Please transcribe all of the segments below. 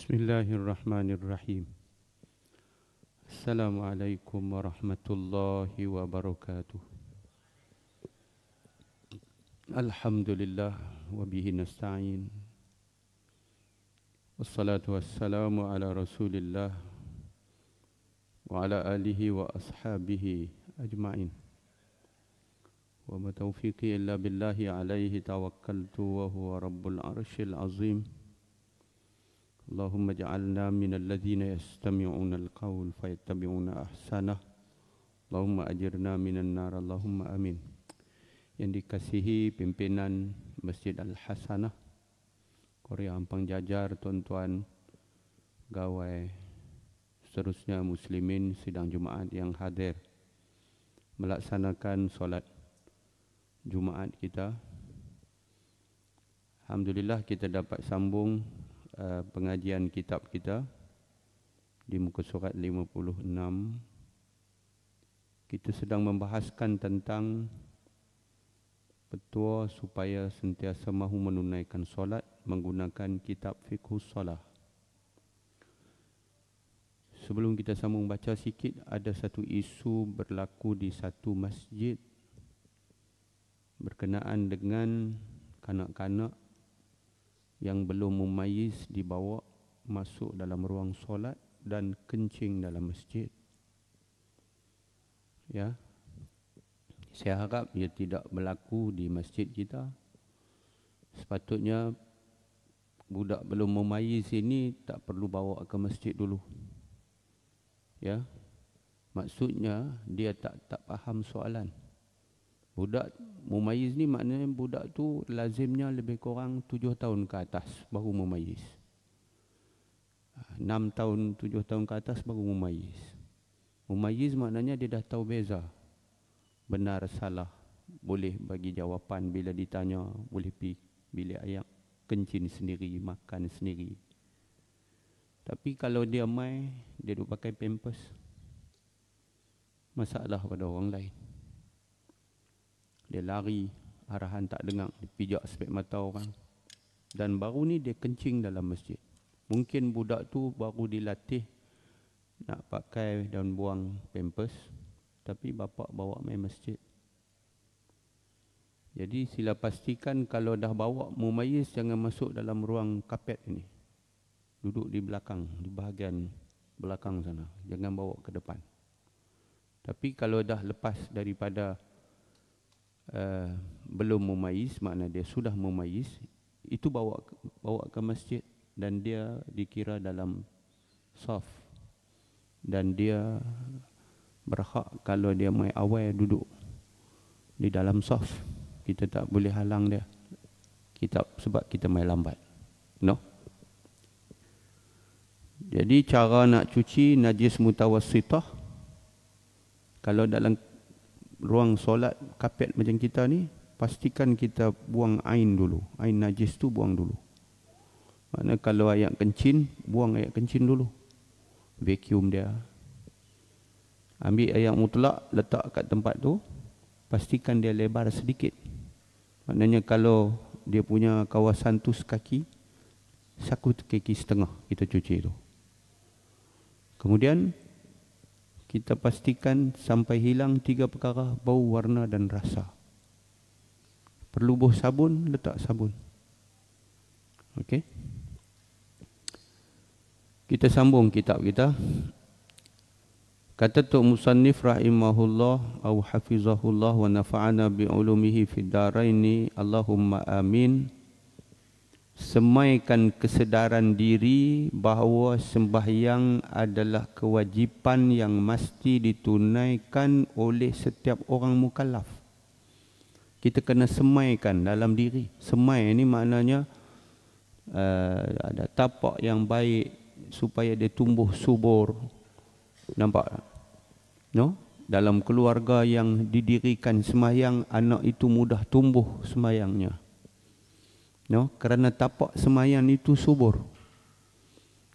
Bismillahirrahmanirrahim. Assalamualaikum warahmatullahi wabarakatuh. Alhamdulillah wa bihi nasta'in. Wassalatu wassalamu ala Rasulillah wa ala alihi wa ashabihi ajma'in. Wa ma taufiqi illa billahi alaihi tawakkaltu wa huwa rabbul arshil azim. Allahumma ja'alna minal ladzina yastami'una al-qawl fayattabi'una ahsanah. Allahumma ajirna minan nar. Allahumma amin. Yang dikasihi pimpinan Masjid Al-Hasanah, Korea Ampang Jajar, tuan-tuan, gawai, seterusnya muslimin sidang Jumaat yang hadir melaksanakan solat Jumaat kita. Alhamdulillah kita dapat sambung pengajian kitab kita di muka surat 56. Kita sedang membahaskan tentang petua supaya sentiasa mahu menunaikan solat menggunakan kitab Fiqhus Shalah. Sebelum kita sambung baca sikit, ada satu isu berlaku di satu masjid berkenaan dengan kanak-kanak yang belum mumayyiz dibawa masuk dalam ruang solat dan kencing dalam masjid. Ya, saya harap ia tidak berlaku di masjid kita. Sepatutnya budak belum mumayyiz ini tak perlu bawa ke masjid dulu. Ya, maksudnya dia tak faham soalan. Budak mumayyiz ni maknanya budak tu lazimnya lebih kurang 7 tahun ke atas baru mumayyiz. 6 tahun, 7 tahun ke atas baru mumayyiz. Mumayyiz maknanya dia dah tahu beza benar salah, boleh bagi jawapan bila ditanya, boleh pergi bilik air kencing sendiri, makan sendiri. Tapi kalau dia mai, dia duk pakai pampers, masalah pada orang lain. Dia lari, arahan tak dengar, dia pijak sepek mata orang. Dan baru ni dia kencing dalam masjid. Mungkin budak tu baru dilatih nak pakai dan buang pampers, tapi bapak bawa main masjid. Jadi sila pastikan kalau dah bawa mumayyiz jangan masuk dalam ruang kapet ini. Duduk di belakang, di bahagian belakang sana. Jangan bawa ke depan. Tapi kalau dah lepas daripada belum mumayyiz, makna dia sudah mumayyiz, itu bawa ke masjid dan dia dikira dalam saf, dan dia berhak kalau dia mai awal duduk di dalam saf. Kita tak boleh halang dia sebab kita mai lambat. No. Jadi cara nak cuci najis mutawassithah, kalau dalam ruang solat kapet macam kita ni, pastikan kita buang ain dulu. Ain najis tu buang dulu. Maknanya kalau air kencing, buang air kencing dulu. Vacuum dia. Ambil air mutlak, letak kat tempat tu. Pastikan dia lebar sedikit. Maknanya kalau dia punya kawasan tu sekaki, saku kaki setengah kita cuci tu. Kemudian kita pastikan sampai hilang 3 perkara: bau, warna dan rasa. Perlu buh sabun, letak sabun. Okey. Kita sambung kitab kita. Kata Tok Musannif rahimahullah au hafizahullah wa nafa'ana bi ulumihi fid daraini Allahumma amin. Semaikan kesedaran diri bahawa sembahyang adalah kewajipan yang mesti ditunaikan oleh setiap orang mukallaf. Kita kena semaikan dalam diri. Semai ini maknanya ada tapak yang baik supaya dia tumbuh subur. Nampak tak? No? Dalam keluarga yang didirikan sembahyang, anak itu mudah tumbuh sembahyangnya. No, kerana tapak sembahyang itu subur.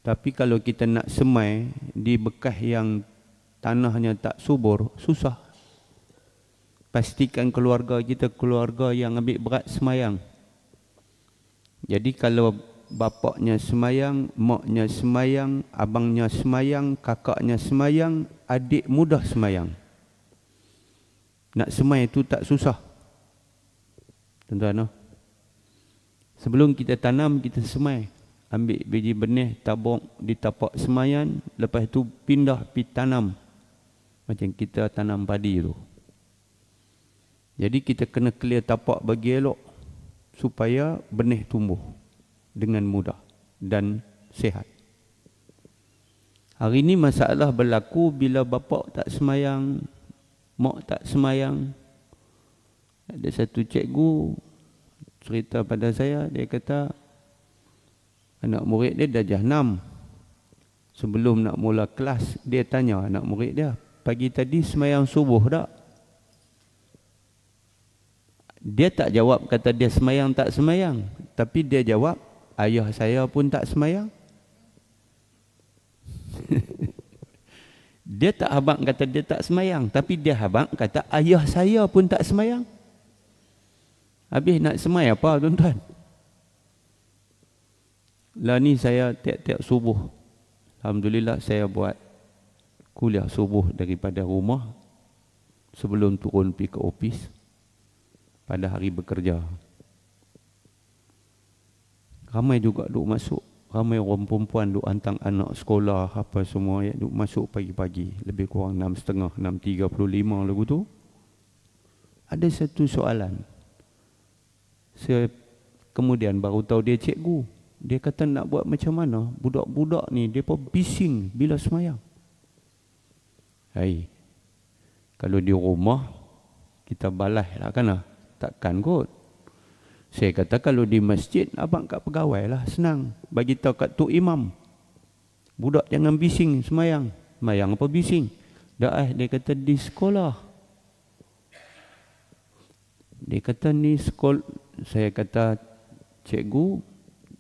Tapi kalau kita nak semai di bekas yang tanahnya tak subur, susah. Pastikan keluarga kita keluarga yang ambil berat sembahyang. Jadi kalau bapaknya semayang, maknya semayang, abangnya semayang, kakaknya semayang, adik mudah semayang. Nak semai itu tak susah. Tuan-tuan, sebelum kita tanam, kita semai. Ambil biji benih, tabung di tapak semayan, lepas tu pindah pergi tanam. Macam kita tanam padi tu. Jadi kita kena clear tapak bagi elok, supaya benih tumbuh dengan mudah dan sihat. Hari ini masalah berlaku bila bapak tak semayang, mak tak semayang. Ada satu cikgu cerita pada saya, dia kata anak murid dia dah jahannam. Sebelum nak mula kelas, dia tanya anak murid dia, pagi tadi semayang subuh tak? Dia tak jawab kata dia semayang tak semayang, tapi dia jawab, ayah saya pun tak semayang. Dia tak habaq kata dia tak semayang, tapi dia habaq kata ayah saya pun tak semayang. Habis nak semai apa, tuan-tuan? Lah ni saya tiap-tiap subuh, alhamdulillah saya buat kuliah subuh daripada rumah sebelum turun pergi ke ofis pada hari bekerja. Ramai juga duk masuk, ramai orang perempuan duk hantar anak sekolah apa semua, ya, duk masuk pagi-pagi, lebih kurang 6.30, 6.35 lagu tu. Ada satu soalan, saya kemudian baru tahu dia cikgu. Dia kata nak buat macam mana budak-budak ni depa bising bila semayang. Hai, kalau di rumah kita balas lah kan lah. Takkan kot. Saya kata kalau di masjid, abang kat pegawai lah, senang. Bagi tahu kat tok imam, budak jangan bising semayang. Semayang apa bising? Dah dia kata di sekolah. Dia kata ni sekolah. Saya kata cikgu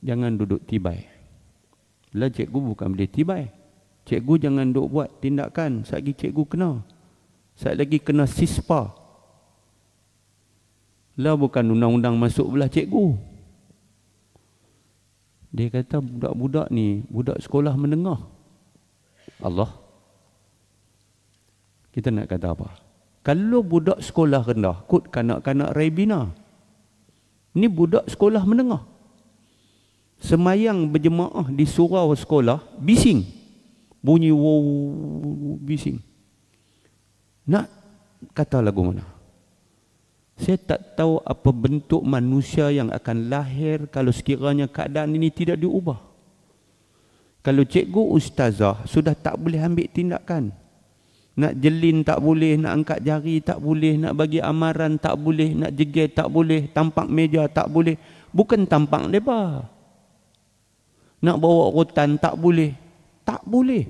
jangan duduk tibai. Lah cikgu bukan boleh tibai. Cikgu jangan duk buat tindakan saat lagi cikgu kena. Saat lagi kena sispa. Lah bukan undang-undang masuk belah cikgu. Dia kata budak-budak ni budak sekolah menengah. Allah. Kita nak kata apa? Kalau budak sekolah rendah, kut kanak-kanak Raibina. Ni budak sekolah menengah. Semayang berjemaah di surau sekolah, bising. Bunyi wow, bising. Nak kata lagu mana? Saya tak tahu apa bentuk manusia yang akan lahir kalau sekiranya keadaan ini tidak diubah. Kalau cikgu ustazah sudah tak boleh ambil tindakan. Nak jelin tak boleh, nak angkat jari tak boleh, nak bagi amaran tak boleh, nak jegel tak boleh, tampak meja tak boleh. Bukan tampak lebar. Nak bawa rotan tak boleh. Tak boleh.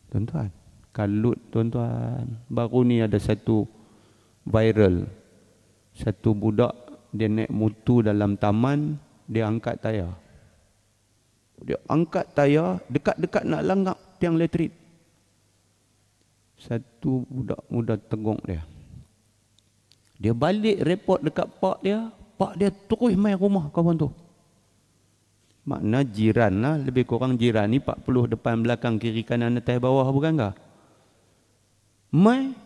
Tuan-tuan, kalut tuan-tuan. Baru ni ada satu viral. Satu budak, dia naik motor dalam taman, dia angkat tayar. Dia angkat tayar, dekat-dekat nak langgak tiang elektrik. Satu budak muda tengok dia. Dia balik report dekat pak dia. Pak dia terus main rumah kawan tu. Makna jiran lah, lebih kurang jiran ni 40 depan belakang kiri kanan atas bawah, bukan ke? Mai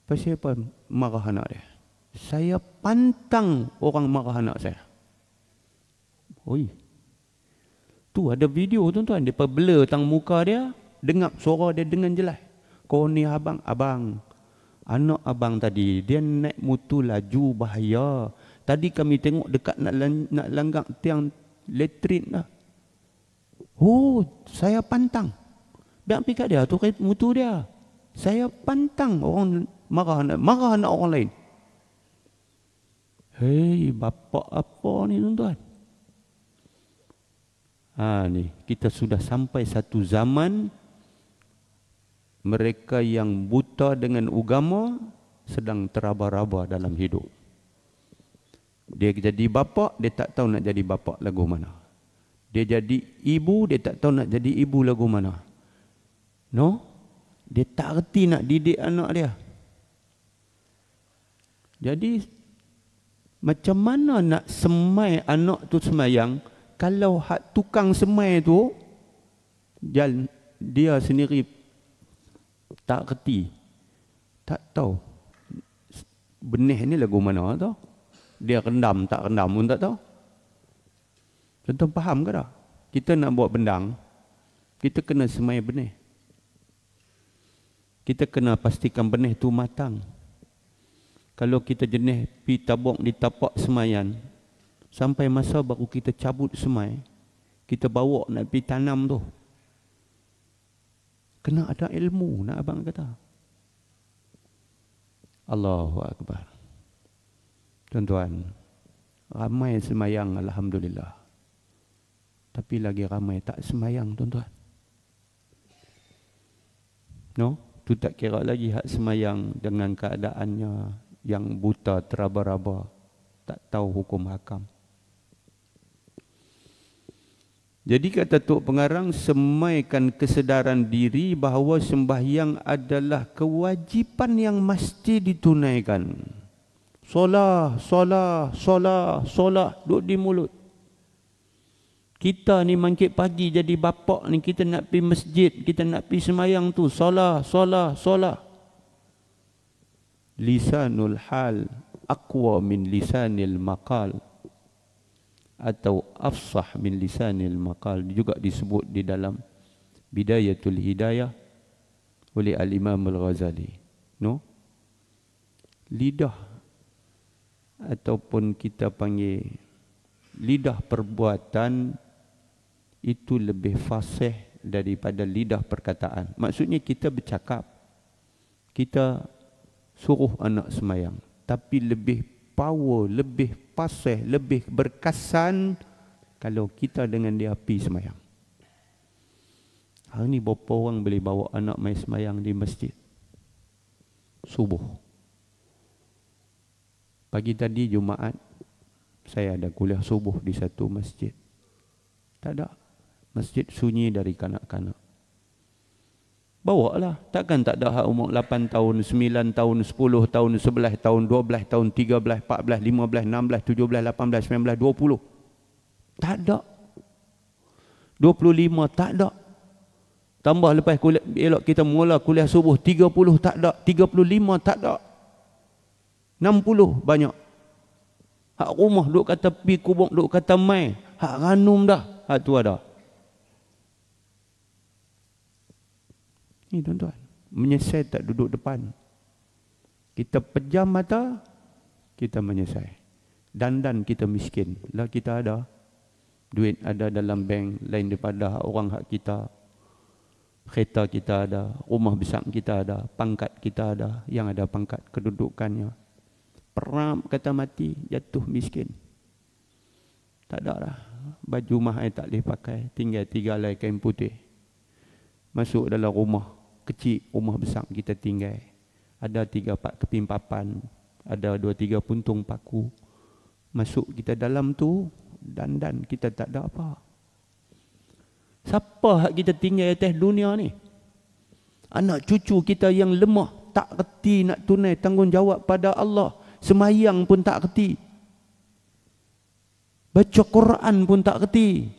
pasal apa marah anak dia? Saya pantang orang marah anak saya. Oi. Tu ada video tuan-tuan, depa blur tang muka dia, dengar suara dia dengan jelas. Kau ni abang, anak abang tadi dia naik motor laju bahaya. Tadi kami tengok dekat nak langgak tiang elektrik dah. Oh, saya pantang. Biar pergi kat dia tu motor dia. Saya pantang orang marah anak orang lain. Hei, bapak apa ni tuan-tuan? Ni kita sudah sampai satu zaman mereka yang buta dengan agama sedang teraba-raba dalam hidup. Dia jadi bapa, dia tak tahu nak jadi bapa lagu mana. Dia jadi ibu, dia tak tahu nak jadi ibu lagu mana. No? Dia tak reti nak didik anak dia. Jadi Macam mana nak semai anak tu semayang kalau hak tukang semai tu dia sendiri tak kerti, tak tahu benih ni lagu mana tau. Dia rendam tak rendam pun tak tahu. Tuan-tuan faham ke tak? Kita nak buat bendang, kita kena semai benih. Kita kena pastikan benih tu matang. Kalau kita jenis pi tabung di tapak semayan, sampai masa baru kita cabut semai, kita bawa nak pi tanam tu, kena ada ilmu, nak abang kata. Allahu Akbar. Tuan-tuan, ramai semayang alhamdulillah. Tapi lagi ramai tak semayang, tuan-tuan. No? Tu tak kira lagi hak semayang dengan keadaannya yang buta teraba-raba, tak tahu hukum hakam. Jadi kata Tok Pengarang, semaikan kesedaran diri bahawa sembahyang adalah kewajipan yang mesti ditunaikan. Solah, solah, solah, solah, duduk di mulut. Kita ni mangkit pagi jadi bapak ni, kita nak pergi masjid, kita nak pergi sembahyang tu, solah, solah, solah. Lisanul hal aqwa min lisanil maqal, atau afsah min lisanil maqal, juga disebut di dalam Bidayatul Hidayah oleh Al-Imam Al-Ghazali. No? Lidah ataupun kita panggil lidah perbuatan itu lebih fasih daripada lidah perkataan. Maksudnya kita bercakap, kita suruh anak semayang, tapi lebih power, lebih fasih, lebih berkesan kalau kita dengan dia pergi semayang. Hari ni berapa orang boleh bawa anak mai semayang di masjid subuh? Pagi tadi Jumaat, saya ada kuliah subuh di satu masjid. Tak ada. Masjid sunyi dari kanak-kanak. Bawa lah. Takkan tak ada hak umur 8 tahun, 9 tahun, 10 tahun, 11 tahun, 12 tahun, 13, 14, 15, 16, 17, 18, 19, 20. Tak ada. 25 tak ada. Tambah lepas kuliah, elok kita mula kuliah subuh, 30 tak ada, 35 tak ada. 60 banyak. Hak rumah duk kata pi kubur, duk kata mai. Hak ranum dah. Hak tu ada. Ni tuan-tuan, menyesal tak duduk depan. Kita pejam mata, kita menyesal. Dandan kita miskin. Lah kita ada duit ada dalam bank lain daripada orang hak kita. Kereta kita ada, rumah besar kita ada, pangkat kita ada, yang ada pangkat kedudukannya. Peram kata mati, jatuh miskin. Tak ada lah. Baju mahal tak boleh pakai, tinggal 3 helai kain putih. Masuk dalam rumah kecil, rumah besar kita tinggal. Ada 3-4 keping papan, ada 2-3 puntung paku. Masuk kita dalam tu, dandan kita tak ada apa. Siapa hak kita tinggal atas dunia ni? Anak cucu kita yang lemah, tak reti nak tunai tanggungjawab pada Allah. Semayang pun tak reti. Baca Quran pun tak reti.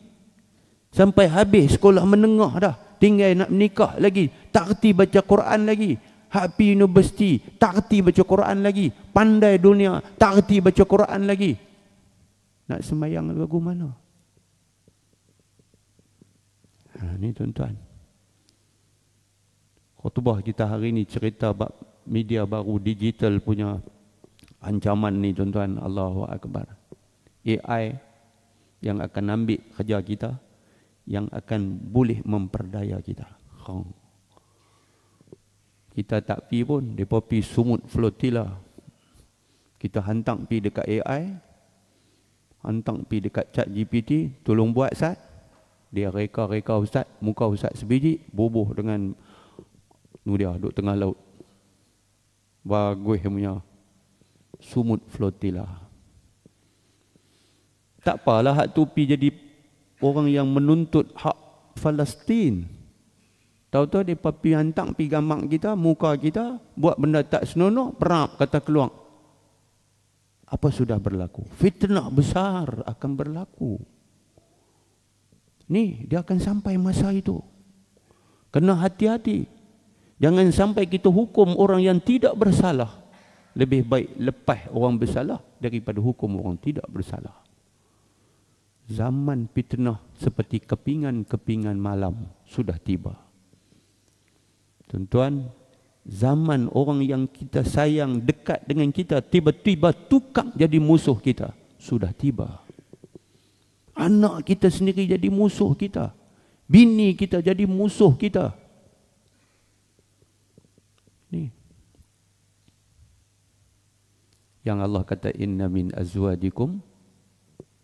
Sampai habis sekolah menengah dah, tinggal nak menikah lagi, tak reti baca Quran lagi. Hak pi universiti, tak reti baca Quran lagi. Pandai dunia, tak reti baca Quran lagi. Nak semayang lagu mana? Ni tuan-tuan, khutbah kita hari ni cerita bab media baru digital punya ancaman ni tuan-tuan. Allahu Akbar. AI yang akan ambil kerja kita, yang akan boleh memperdaya kita. Kita tak pi pun, mereka pi sumut flotilla. Kita hantar pi dekat AI, hantar pi dekat ChatGPT, tolong buat Ustaz. Dia reka-reka Ustaz, muka Ustaz sebiji, bubuh dengan dia duduk tengah laut. Bagus punya sumut flotilla. Tak apalah hak tu pi jadi orang yang menuntut hak Palestin. Tahu-tahu dia pi hantar pi gambar kita, muka kita, buat benda tak senonoh, perap kata keluar. Apa sudah berlaku? Fitnah besar akan berlaku. Ni, dia akan sampai masa itu. Kena hati-hati. Jangan sampai kita hukum orang yang tidak bersalah. Lebih baik lepas orang bersalah daripada hukum orang tidak bersalah. Zaman fitnah seperti kepingan-kepingan malam sudah tiba. Tuan-tuan, zaman orang yang kita sayang dekat dengan kita tiba-tiba tukar jadi musuh kita sudah tiba. Anak kita sendiri jadi musuh kita. Bini kita jadi musuh kita. Ni. Yang Allah kata inna min azwajikum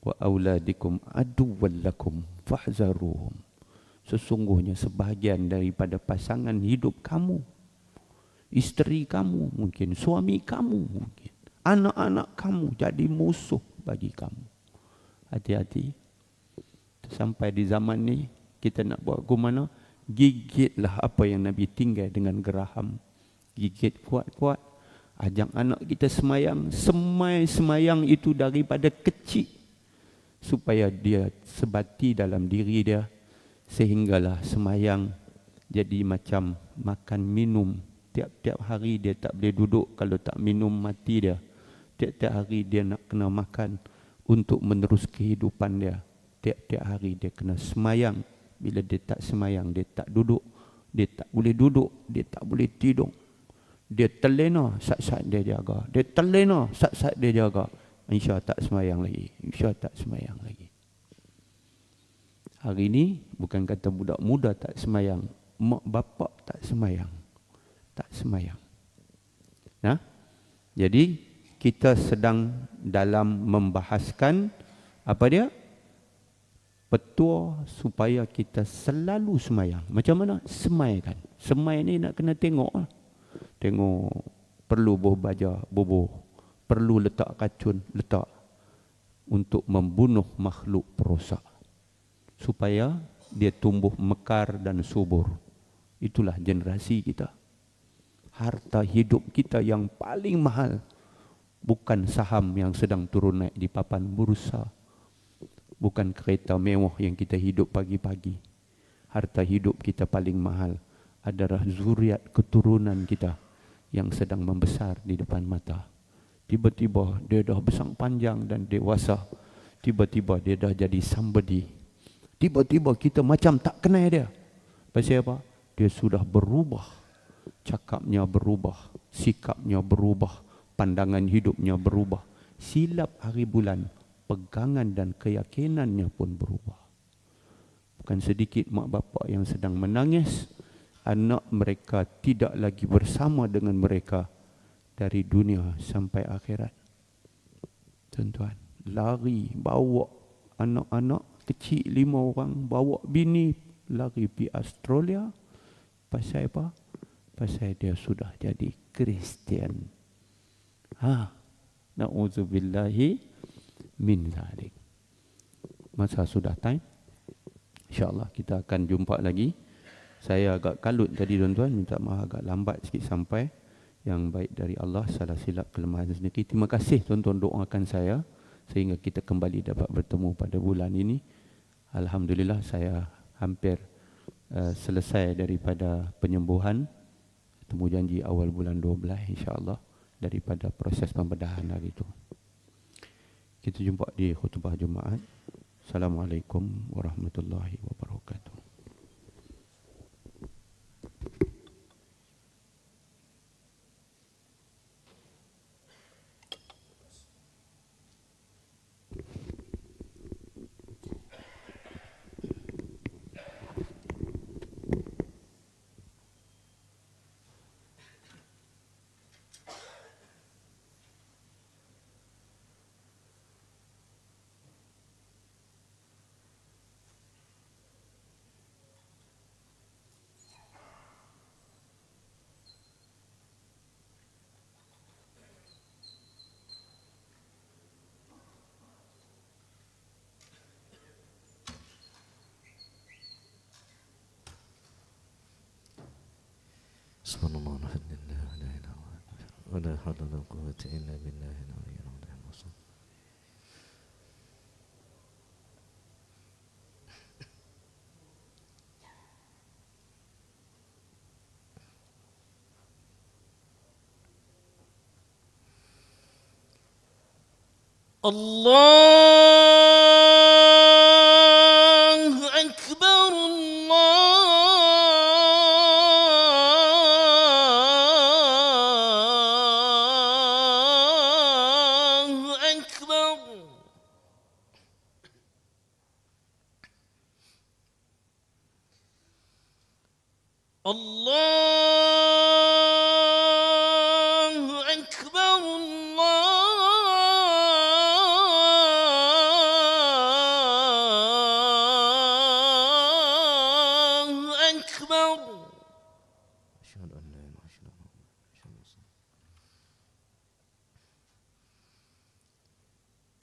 wa auladikum aduwwan lakum fahzaruhum. Sesungguhnya sebahagian daripada pasangan hidup kamu, isteri kamu mungkin, suami kamu mungkin, anak-anak kamu jadi musuh bagi kamu. Hati-hati. Sampai di zaman ni kita nak buat ke mana? Gigitlah apa yang Nabi tinggal dengan geraham. Gigit kuat-kuat. Ajak anak kita semayang. Semayang itu daripada kecil. Supaya dia sebati dalam diri dia. Sehinggalah semayang jadi macam makan minum. Tiap-tiap hari dia tak boleh duduk. Kalau tak minum mati dia. Tiap-tiap hari dia nak kena makan untuk menerus kehidupan dia. Tiap-tiap hari dia kena semayang. Bila dia tak semayang, dia tak duduk. Dia tak boleh duduk. Dia tak boleh tidur. Dia terlena saat-saat dia jaga. Dia terlena saat-saat dia jaga. Insya tak semayang lagi. Insya tak semayang lagi. Hari ini bukan kata budak muda tak semayang. Mak bapak tak semayang. Tak semayang. Nah, jadi kita sedang dalam membahaskan apa dia? Petua supaya kita selalu semayang. Macam mana? Semaikan. Semai ni nak kena tengok. Tengok perlu buah baja, bubuh. Perlu letak racun, letak. Untuk membunuh makhluk perosak. Supaya dia tumbuh mekar dan subur. Itulah generasi kita. Harta hidup kita yang paling mahal. Bukan saham yang sedang turun naik di papan bursa. Bukan kereta mewah yang kita hidup pagi-pagi. Harta hidup kita paling mahal adalah zuriat keturunan kita yang sedang membesar di depan mata. Tiba-tiba dia dah besar panjang dan dewasa. Tiba-tiba dia dah jadi somebody. Tiba-tiba kita macam tak kenal dia. Pasal apa? Dia sudah berubah. Cakapnya berubah. Sikapnya berubah. Pandangan hidupnya berubah. Silap hari bulan. Pegangan dan keyakinannya pun berubah. Bukan sedikit mak bapak yang sedang menangis. Anak mereka tidak lagi bersama dengan mereka. Dari dunia sampai akhirat. Tuan-tuan, lari bawa anak-anak kecil 5 orang. Bawa bini lari pergi Australia. Pasal apa? Pasal dia sudah jadi Kristian. Na'udzubillahi min zalik. Masa sudah time. InsyaAllah kita akan jumpa lagi. Saya agak kalut tadi tuan-tuan. Minta maaf agak lambat sikit sampai. Yang baik dari Allah, salah silap kelemahan sendiri. Terima kasih tuan-tuan doakan saya. Sehingga kita kembali dapat bertemu pada bulan ini. Alhamdulillah saya hampir selesai daripada penyembuhan. Temu janji awal bulan 12 insyaAllah. Daripada proses pembedahan hari itu. Kita jumpa di khutbah Jumaat. Assalamualaikum warahmatullahi wabarakatuh. Subhanallah, alhamdulillah, la ilaha illallah, wa la hawla wa la quwwata illa billah. الله أكبر الله أكبر الله أكبر الله أكبر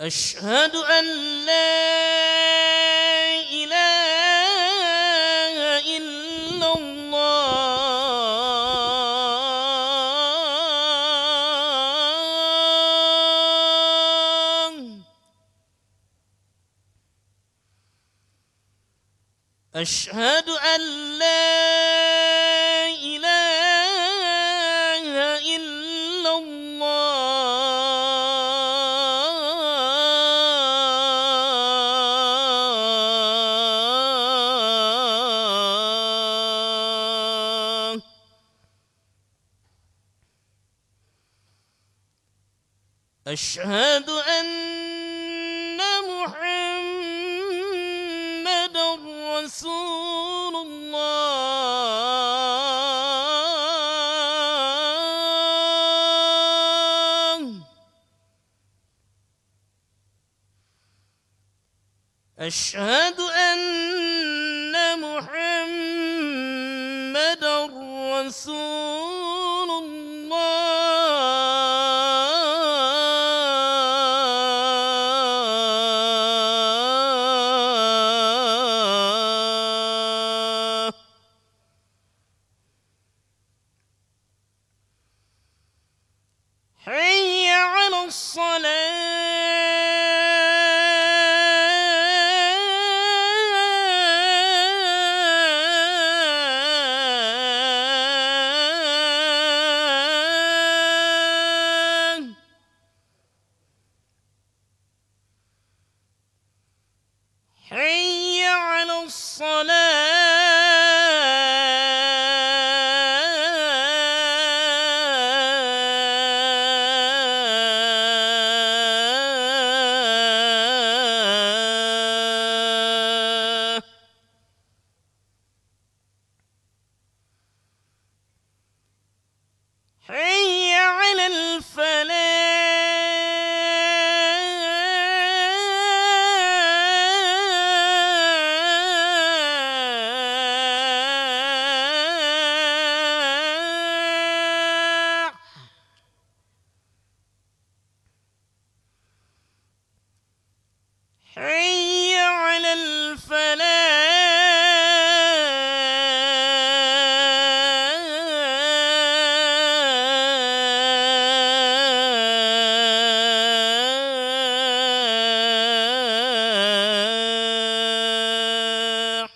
أشهد أن لا إله إلا الله أشهد أن لا إله إلا الله أشهد أن محمدا رسول الله أشهد أن محمدا رسول الله حي على الصلاة حي على الصلاة حي على الفلاح حي على الفلاح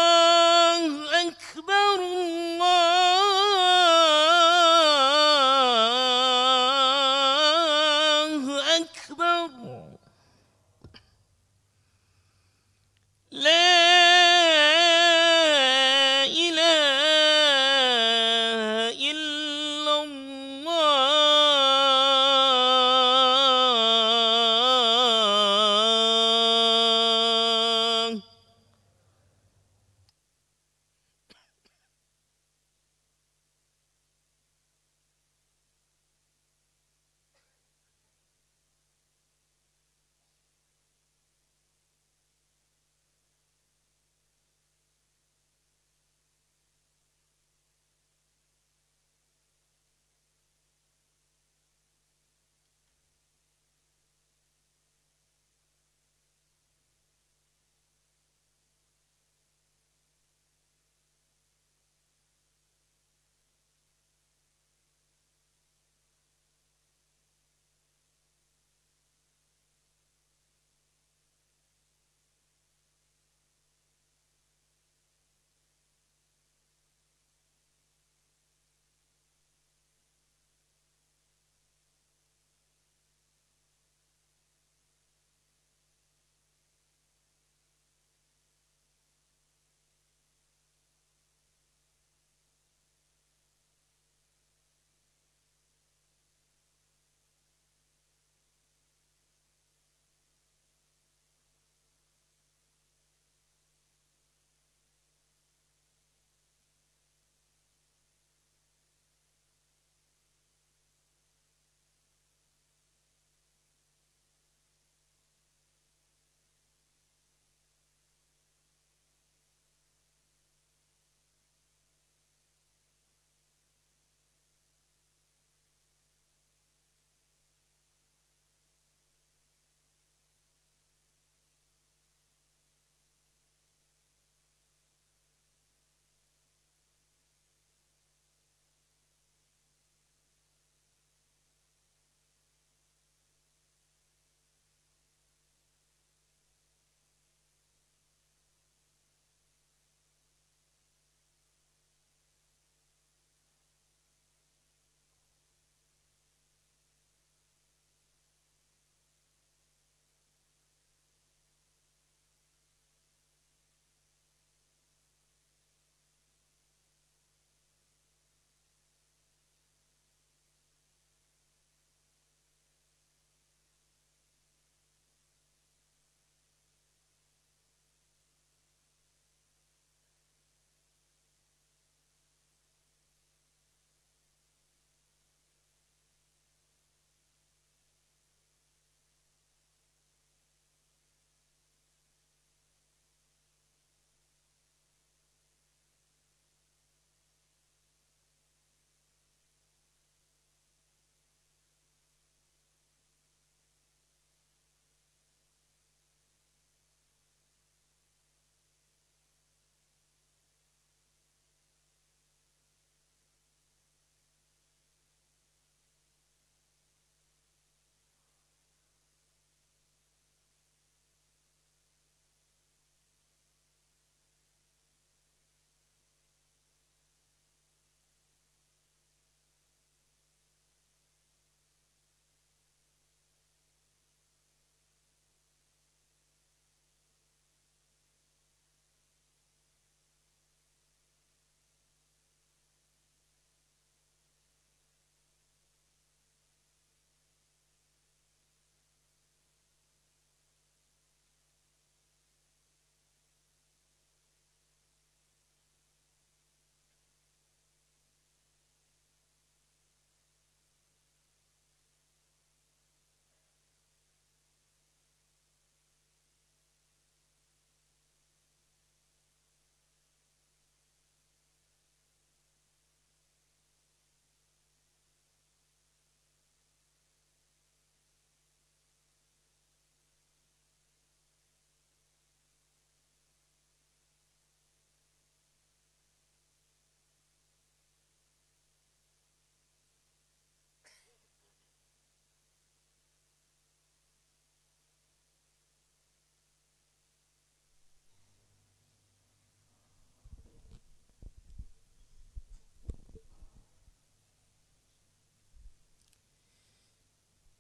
الله أكبر الله أكبر لا إله إلا الله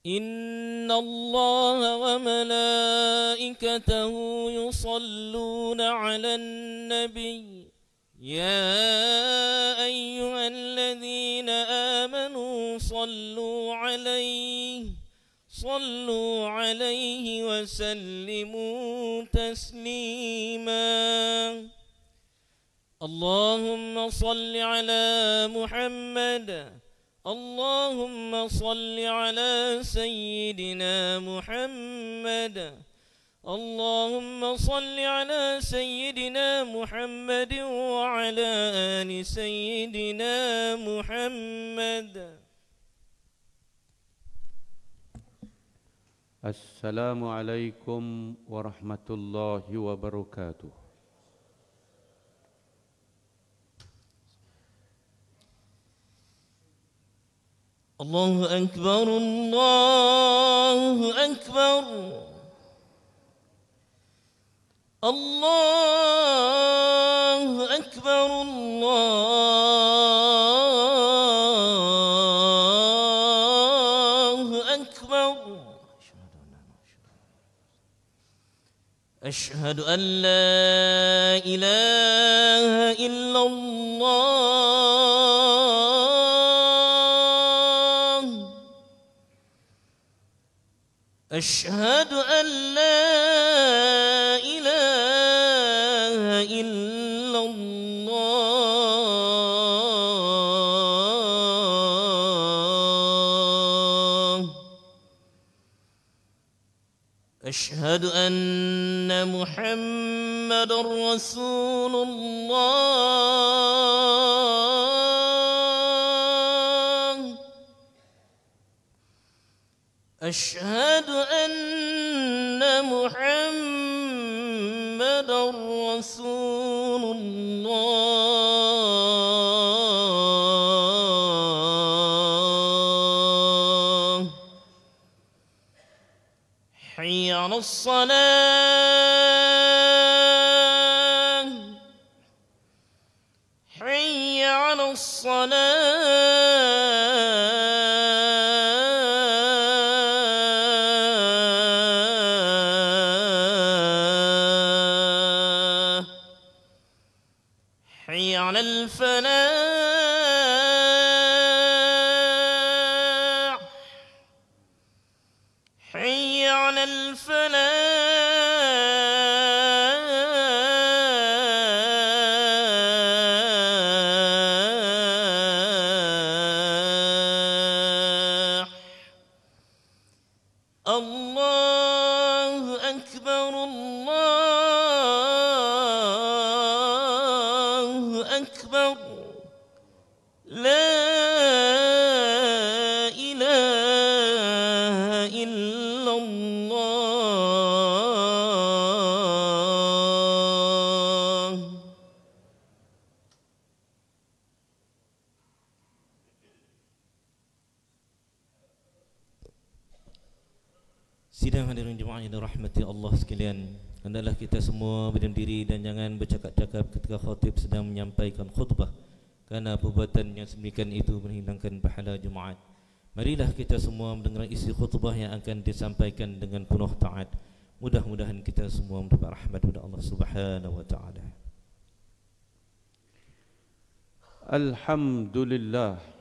إن الله وملائكته يصلون على النبي يا أيها الذين آمنوا صلوا عليه وسلموا تسليما اللهم صل على محمد اللهم صل على سيدنا محمد اللهم صل على سيدنا محمد وعلى آل سيدنا محمد. السلام عليكم ورحمة الله وبركاته. الله أكبر الله أكبر الله أكبر الله أكبر أشهد أن لا إله إلا الله أشهد أن لا إله إلا الله أشهد أن محمد رسول الله أشهد أن محمد رسول الله حي على الصلاة حي على الصلاة حي على الفلاح حي على الفلاح الله أكبر الله أكبر لا إله إلا الله. Sidang hadirin jemaah yang dirahmati Allah sekalian, hendaklah kita semua berdiri dan jangan bercakap-cakap ketika khatib sedang menyampaikan khutbah, kerana perbuatan yang sedemikian itu menghilangkan pahala Jumaat. Marilah kita semua mendengar isi khutbah yang akan disampaikan dengan penuh taat. Mudah-mudahan kita semua mendapat rahmat dari Allah Subhanahu wa taala. Alhamdulillah.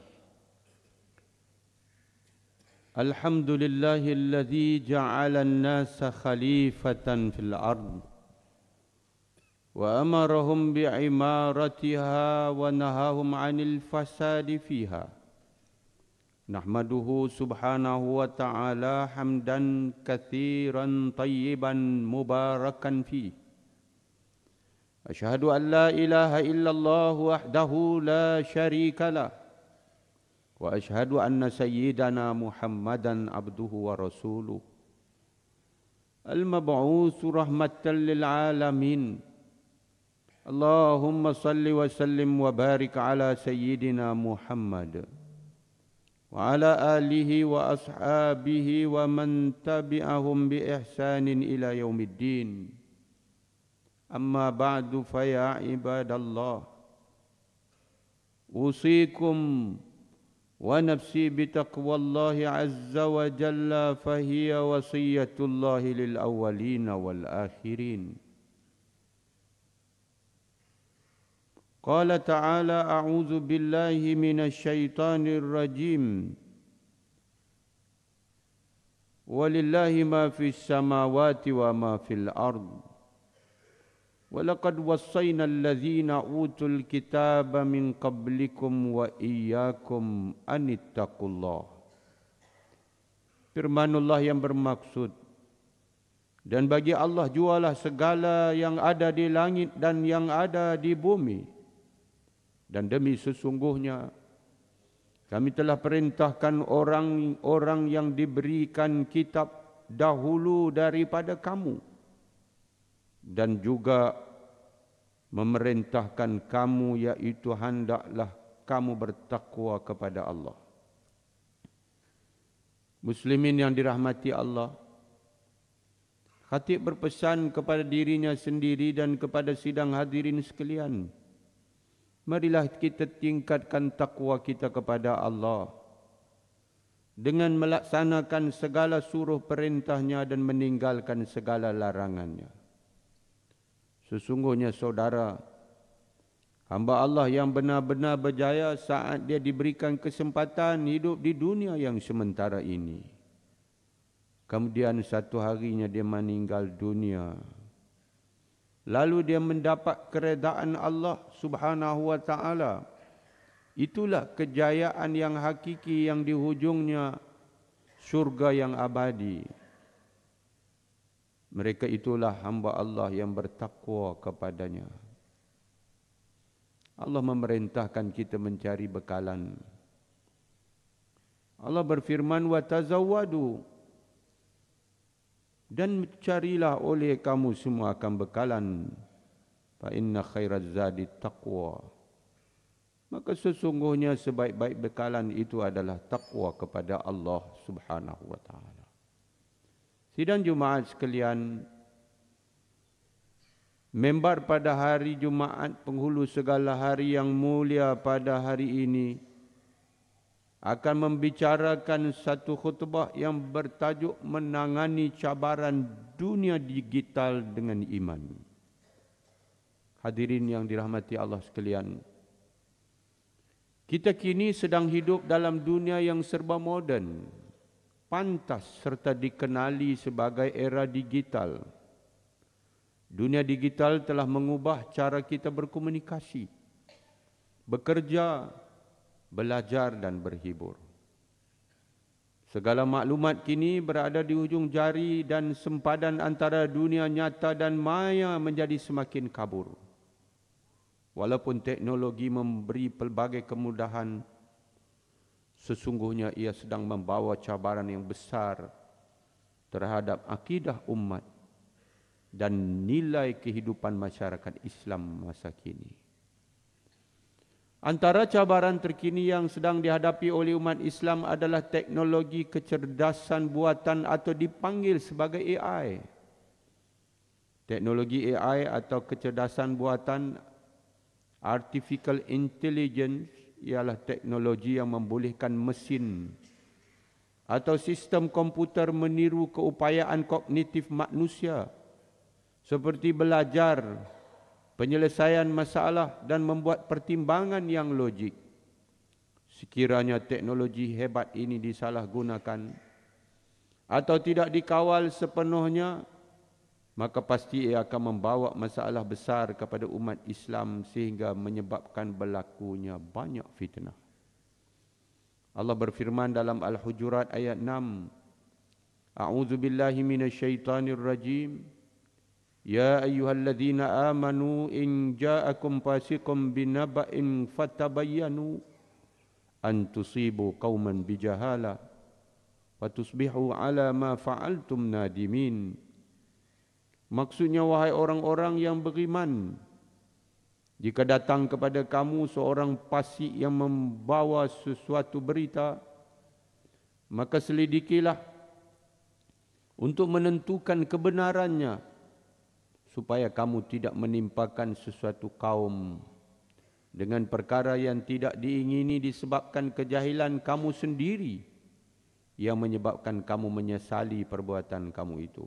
الحمد لله الذي جعل الناس خليفة في الأرض وأمرهم بعمارتها ونهاهم عن الفساد فيها نحمده سبحانه وتعالى حمدا كثيرا طيبا مباركا فيه أشهد أن لا إله إلا الله وحده لا شريك له وأشهد أن سيدنا محمدا عبده ورسوله المبعوث رحمة للعالمين اللهم صل وسلم وبارك على سيدنا محمد وعلى آله وأصحابه ومن تبعهم بإحسان إلى يوم الدين أما بعد فيا عباد الله أوصيكم ونفسي بتقوى الله عز وجل فهي وصية الله للأولين والآخرين. قال تعالى: أعوذ بالله من الشيطان الرجيم ولله ما في السماوات وما في الأرض ولقد وصينا الذين أوتوا الكتاب من قبلكم وإياكم أن اتقوا الله. Firmanullah yang bermaksud, dan bagi Allah jualah segala yang ada di langit dan yang ada di bumi. Dan demi sesungguhnya kami telah perintahkan orang-orang yang diberikan kitab dahulu daripada kamu, dan juga memerintahkan kamu, yaitu hendaklah kamu bertakwa kepada Allah. Muslimin yang dirahmati Allah, khatib berpesan kepada dirinya sendiri dan kepada sidang hadirin sekalian, marilah kita tingkatkan takwa kita kepada Allah dengan melaksanakan segala suruh perintahnya dan meninggalkan segala larangannya. Sesungguhnya saudara, hamba Allah yang benar-benar berjaya saat dia diberikan kesempatan hidup di dunia yang sementara ini. Kemudian satu harinya dia meninggal dunia. Lalu dia mendapat keredaan Allah Subhanahu wa ta'ala. Itulah kejayaan yang hakiki yang di hujungnya syurga yang abadi. Mereka itulah hamba Allah yang bertakwa kepadanya. Allah memerintahkan kita mencari bekalan. Allah berfirman, wa tazawwadu, dan carilah oleh kamu semua akan bekalan. Fa inna khairaz zadi taqwa. Maka sesungguhnya sebaik-baik bekalan itu adalah takwa kepada Allah Subhanahu wa taala. Sidang Jumaat sekalian, membar pada hari Jumaat penghulu segala hari yang mulia pada hari ini akan membicarakan satu khutbah yang bertajuk menangani cabaran dunia digital dengan iman. Hadirin yang dirahmati Allah sekalian, kita kini sedang hidup dalam dunia yang serba moden, pantas serta dikenali sebagai era digital. Dunia digital telah mengubah cara kita berkomunikasi, bekerja, belajar dan berhibur. Segala maklumat kini berada di hujung jari dan sempadan antara dunia nyata dan maya menjadi semakin kabur. Walaupun teknologi memberi pelbagai kemudahan, sesungguhnya ia sedang membawa cabaran yang besar terhadap akidah umat dan nilai kehidupan masyarakat Islam masa kini. Antara cabaran terkini yang sedang dihadapi oleh umat Islam adalah teknologi kecerdasan buatan atau dipanggil sebagai AI. Teknologi AI atau kecerdasan buatan, Artificial Intelligence, ialah teknologi yang membolehkan mesin atau sistem komputer meniru keupayaan kognitif manusia seperti belajar, penyelesaian masalah dan membuat pertimbangan yang logik. Sekiranya teknologi hebat ini disalahgunakan atau tidak dikawal sepenuhnya, maka pasti ia akan membawa masalah besar kepada umat Islam sehingga menyebabkan berlakunya banyak fitnah. Allah berfirman dalam Al-Hujurat ayat 6, A'udzu billahi minasyaitonir rajim. Ya ayyuhalladzina amanu in ja'akum fasiqun binaba'in fatabayyanu an tusibu qauman bijahala fatusbihu ala ma fa'altum nadimin. Maksudnya, wahai orang-orang yang beriman, jika datang kepada kamu seorang fasik yang membawa sesuatu berita, maka selidikilah untuk menentukan kebenarannya, supaya kamu tidak menimpakan sesuatu kaum dengan perkara yang tidak diingini disebabkan kejahilan kamu sendiri yang menyebabkan kamu menyesali perbuatan kamu itu.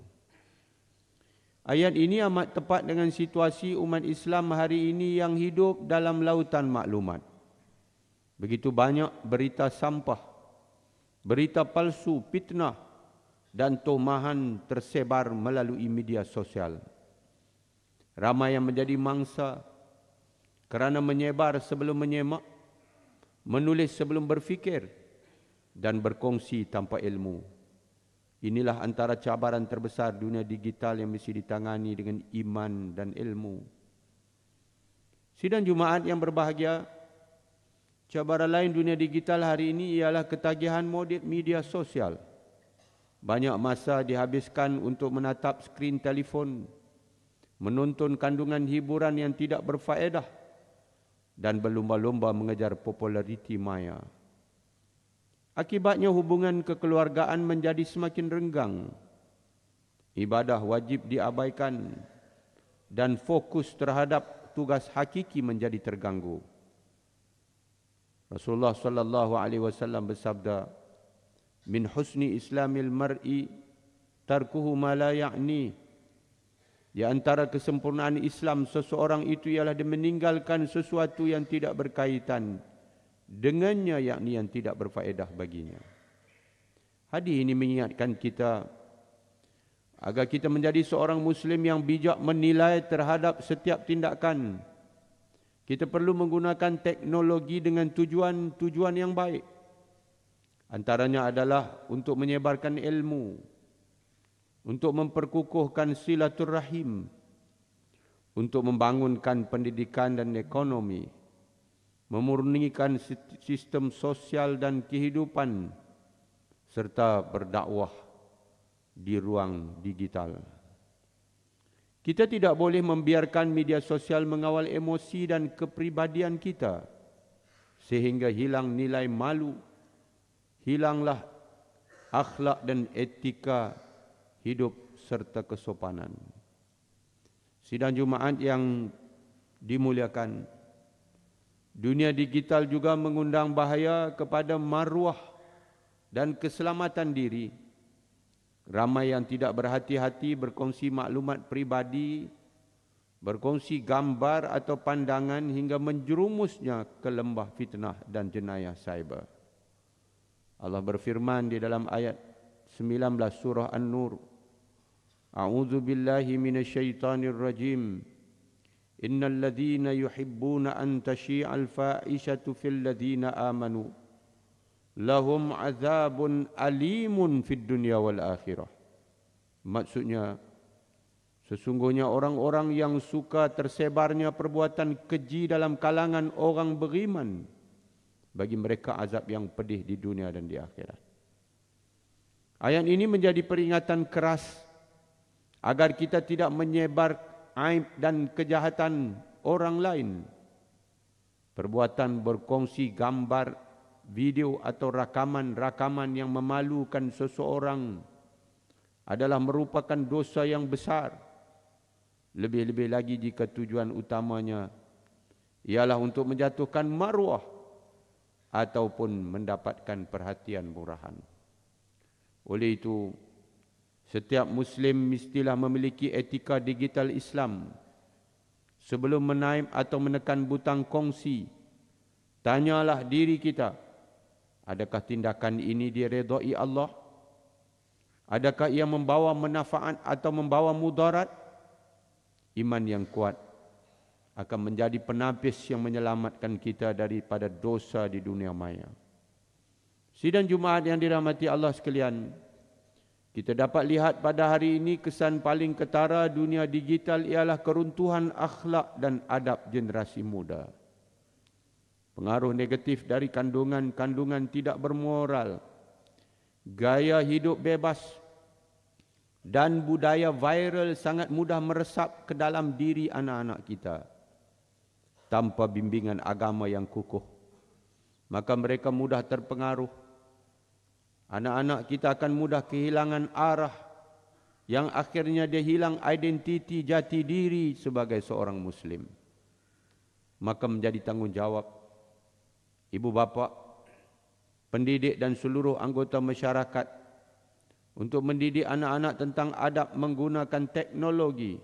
Ayat ini amat tepat dengan situasi umat Islam hari ini yang hidup dalam lautan maklumat. Begitu banyak berita sampah, berita palsu, fitnah dan tomahan tersebar melalui media sosial. Ramai yang menjadi mangsa kerana menyebar sebelum menyemak, menulis sebelum berfikir dan berkongsi tanpa ilmu. Inilah antara cabaran terbesar dunia digital yang mesti ditangani dengan iman dan ilmu. Sidang Jumaat yang berbahagia, cabaran lain dunia digital hari ini ialah ketagihan media sosial. Banyak masa dihabiskan untuk menatap skrin telefon, menonton kandungan hiburan yang tidak berfaedah dan berlumba-lumba mengejar populariti maya. Akibatnya hubungan kekeluargaan menjadi semakin renggang. Ibadah wajib diabaikan dan fokus terhadap tugas hakiki menjadi terganggu. Rasulullah sallallahu alaihi wasallam bersabda, "Min husni islamil mar'i tarkuhu ma la ya'ni." Di antara kesempurnaan Islam seseorang itu ialah dia meninggalkan sesuatu yang tidak berkaitan dengannya, yakni yang tidak berfaedah baginya. Hadis ini mengingatkan kita agar kita menjadi seorang Muslim yang bijak menilai terhadap setiap tindakan. Kita perlu menggunakan teknologi dengan tujuan yang baik. Antaranya adalah untuk menyebarkan ilmu, untuk memperkukuhkan silaturahim, untuk membangunkan pendidikan dan ekonomi, memurnikan sistem sosial dan kehidupan, serta berdakwah di ruang digital. Kita tidak boleh membiarkan media sosial mengawal emosi dan kepribadian kita sehingga hilang nilai malu, hilanglah akhlak dan etika hidup serta kesopanan. Sidang Jumaat yang dimuliakan, dunia digital juga mengundang bahaya kepada maruah dan keselamatan diri. Ramai yang tidak berhati-hati berkongsi maklumat pribadi, berkongsi gambar atau pandangan hingga menjerumusnya ke lembah fitnah dan jenayah cyber. Allah berfirman di dalam ayat 19 surah An-Nur, "A'udzu billahi minasyaitonir rajim. Innal ladzina yuhibbuna an tashi'al fa'ishatu fil ladzina amanu lahum azabun alimun fid dunya wal akhirah." Maksudnya, sesungguhnya orang-orang yang suka tersebarnya perbuatan keji dalam kalangan orang beriman, bagi mereka azab yang pedih di dunia dan di akhirat. Ayat ini menjadi peringatan keras agar kita tidak menyebar aib dan kejahatan orang lain. Perbuatan berkongsi gambar, video atau rakaman-rakaman yang memalukan seseorang adalah merupakan dosa yang besar. Lebih-lebih lagi jika tujuan utamanya ialah untuk menjatuhkan maruah ataupun mendapatkan perhatian murahan. Oleh itu, setiap Muslim mestilah memiliki etika digital Islam. Sebelum menaip atau menekan butang kongsi, tanyalah diri kita, adakah tindakan ini diredai Allah? Adakah ia membawa manfaat atau membawa mudarat? Iman yang kuat akan menjadi penapis yang menyelamatkan kita daripada dosa di dunia maya. Sidang Jumaat yang dirahmati Allah sekalian, kita dapat lihat pada hari ini kesan paling ketara dunia digital ialah keruntuhan akhlak dan adab generasi muda. Pengaruh negatif dari kandungan-kandungan tidak bermoral, gaya hidup bebas dan budaya viral sangat mudah meresap ke dalam diri anak-anak kita. Tanpa bimbingan agama yang kukuh, maka mereka mudah terpengaruh. Anak-anak kita akan mudah kehilangan arah, yang akhirnya dia hilang identiti jati diri sebagai seorang Muslim. Maka menjadi tanggungjawab ibu bapa, pendidik dan seluruh anggota masyarakat untuk mendidik anak-anak tentang adab menggunakan teknologi.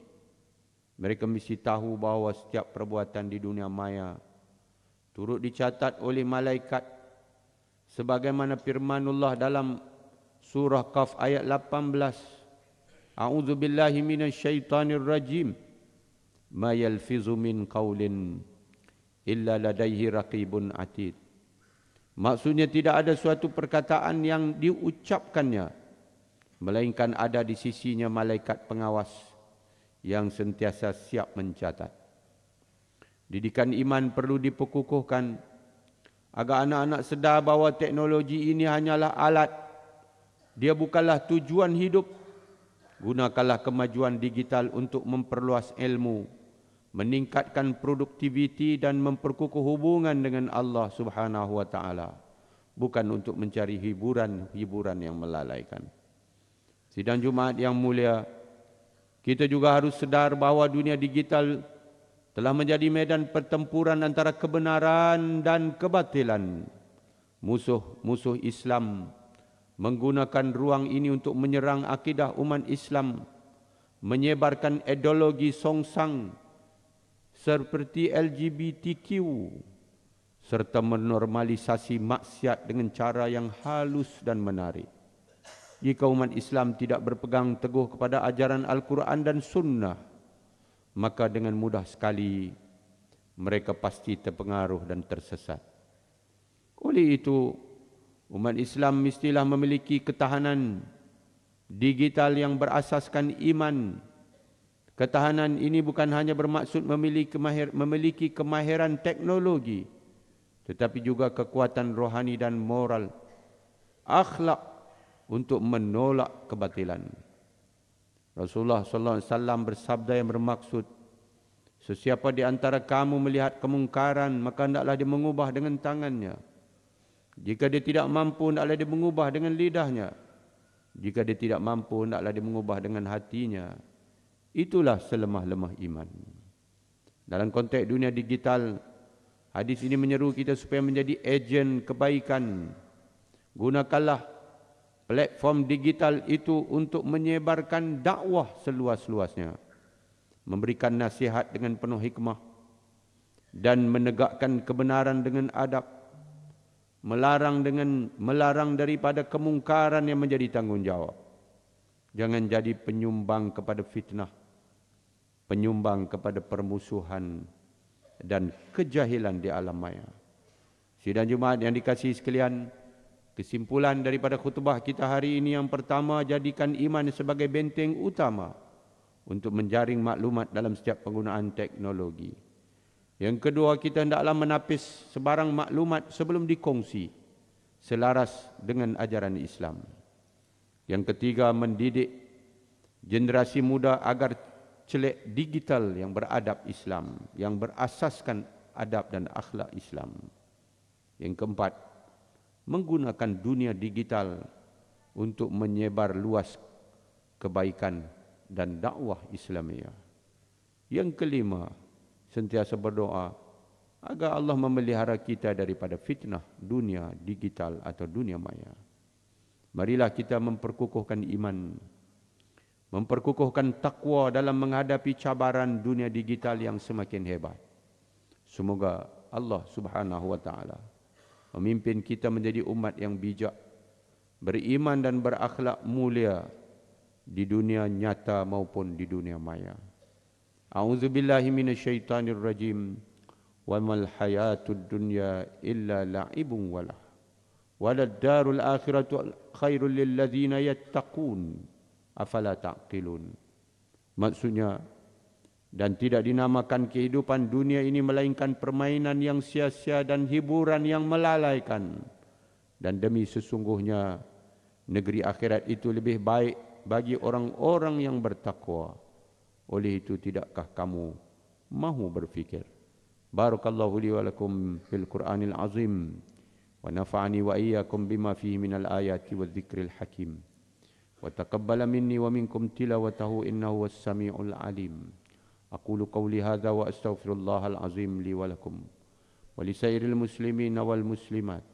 Mereka mesti tahu bahawa setiap perbuatan di dunia maya turut dicatat oleh malaikat sebagaimana firmanullah dalam surah Qaf ayat 18. A'udzubillahi minasyaitonir rajim. Ma yalfizu min qaulin illa ladaihi raqibun atid. Maksudnya tidak ada suatu perkataan yang diucapkannya melainkan ada di sisinya malaikat pengawas yang sentiasa siap mencatat. Didikan iman perlu diperkukuhkan agar anak-anak sedar bahawa teknologi ini hanyalah alat. Dia bukanlah tujuan hidup. Gunakanlah kemajuan digital untuk memperluas ilmu, meningkatkan produktiviti dan memperkukuh hubungan dengan Allah Subhanahu wa taala, bukan untuk mencari hiburan yang melalaikan. Sidang Jumaat yang mulia, kita juga harus sedar bahawa dunia digital telah menjadi medan pertempuran antara kebenaran dan kebatilan. Musuh-musuh Islam menggunakan ruang ini untuk menyerang akidah umat Islam, menyebarkan ideologi songsang seperti LGBTQ serta menormalisasi maksiat dengan cara yang halus dan menarik. Jika umat Islam tidak berpegang teguh kepada ajaran Al-Quran dan Sunnah, maka dengan mudah sekali mereka pasti terpengaruh dan tersesat. Oleh itu, umat Islam mestilah memiliki ketahanan digital yang berasaskan iman. Ketahanan ini bukan hanya bermaksud memiliki kemahiran teknologi, tetapi juga kekuatan rohani dan moral, akhlak untuk menolak kebatilan. Rasulullah sallallahu alaihi wasallam bersabda yang bermaksud, sesiapa di antara kamu melihat kemungkaran, maka hendaklah dia mengubah dengan tangannya. Jika dia tidak mampu, hendaklah dia mengubah dengan lidahnya. Jika dia tidak mampu, hendaklah dia mengubah dengan hatinya. Itulah selemah-lemah iman. Dalam konteks dunia digital, hadis ini menyeru kita supaya menjadi ejen kebaikan. Gunakanlah platform digital itu untuk menyebarkan dakwah seluas-luasnya, memberikan nasihat dengan penuh hikmah dan menegakkan kebenaran dengan adab, melarang daripada kemungkaran yang menjadi tanggungjawab. Jangan jadi penyumbang kepada fitnah, penyumbang kepada permusuhan dan kejahilan di alam maya. Sidang Jumaat yang dikasihi sekalian, kesimpulan daripada khutbah kita hari ini yang pertama, jadikan iman sebagai benteng utama untuk menjaring maklumat dalam setiap penggunaan teknologi. Yang kedua, kita hendaklah menapis sebarang maklumat sebelum dikongsi selaras dengan ajaran Islam. Yang ketiga, mendidik generasi muda agar celik digital yang beradab Islam, yang berasaskan adab dan akhlak Islam. Yang keempat, menggunakan dunia digital untuk menyebar luas kebaikan dan dakwah Islamiah. Yang kelima, sentiasa berdoa agar Allah memelihara kita daripada fitnah dunia digital atau dunia maya. Marilah kita memperkukuhkan iman, memperkukuhkan takwa dalam menghadapi cabaran dunia digital yang semakin hebat. Semoga Allah Subhanahu wa taala memimpin kita menjadi umat yang bijak, beriman dan berakhlak mulia di dunia nyata maupun di dunia maya. A'udzubillahi minasyaitonir rajim. Wa mal hayatud dunya illa la'ibun walah. Walad darul akhiratu khairul lil ladzina yattaqun. Afala ta'qilun. Maksudnya, dan tidak dinamakan kehidupan dunia ini melainkan permainan yang sia-sia dan hiburan yang melalaikan. Dan demi sesungguhnya negeri akhirat itu lebih baik bagi orang-orang yang bertakwa. Oleh itu tidakkah kamu mahu berfikir? Barakallahu li wa lakum fil Qur'anil azim wa nafa'ani wa iyyakum bima fihi minal ayati wadh-dhikril hakim. Wa taqabbala minni wa minkum tilawatahu innahu was-sami'ul alim. Aqulu qawli hadza wa astaghfirullahal azim li wa lakum wa lisairil muslimina wal muslimat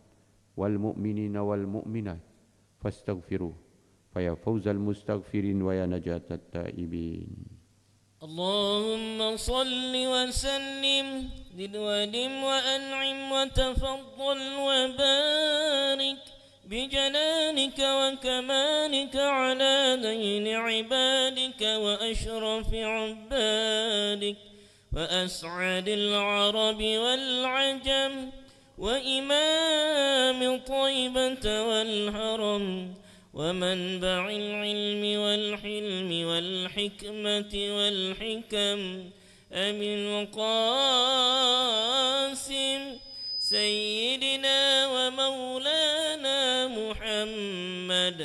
wal mu'minina wal mu'minat fastaghfiruh faya fawzal mustaghfirin wa ya najatat taibin. اللهم صل وسلم زد ودم وأنعم وتفضل وبارك بجلالك وكمالك على دين عبادك وأشرف عبادك وأسعد العرب والعجم وإمام طيبة والهرم ومنبع العلم والحلم والحكمة والحكم أبي القاسم سيدنا ومولانا محمد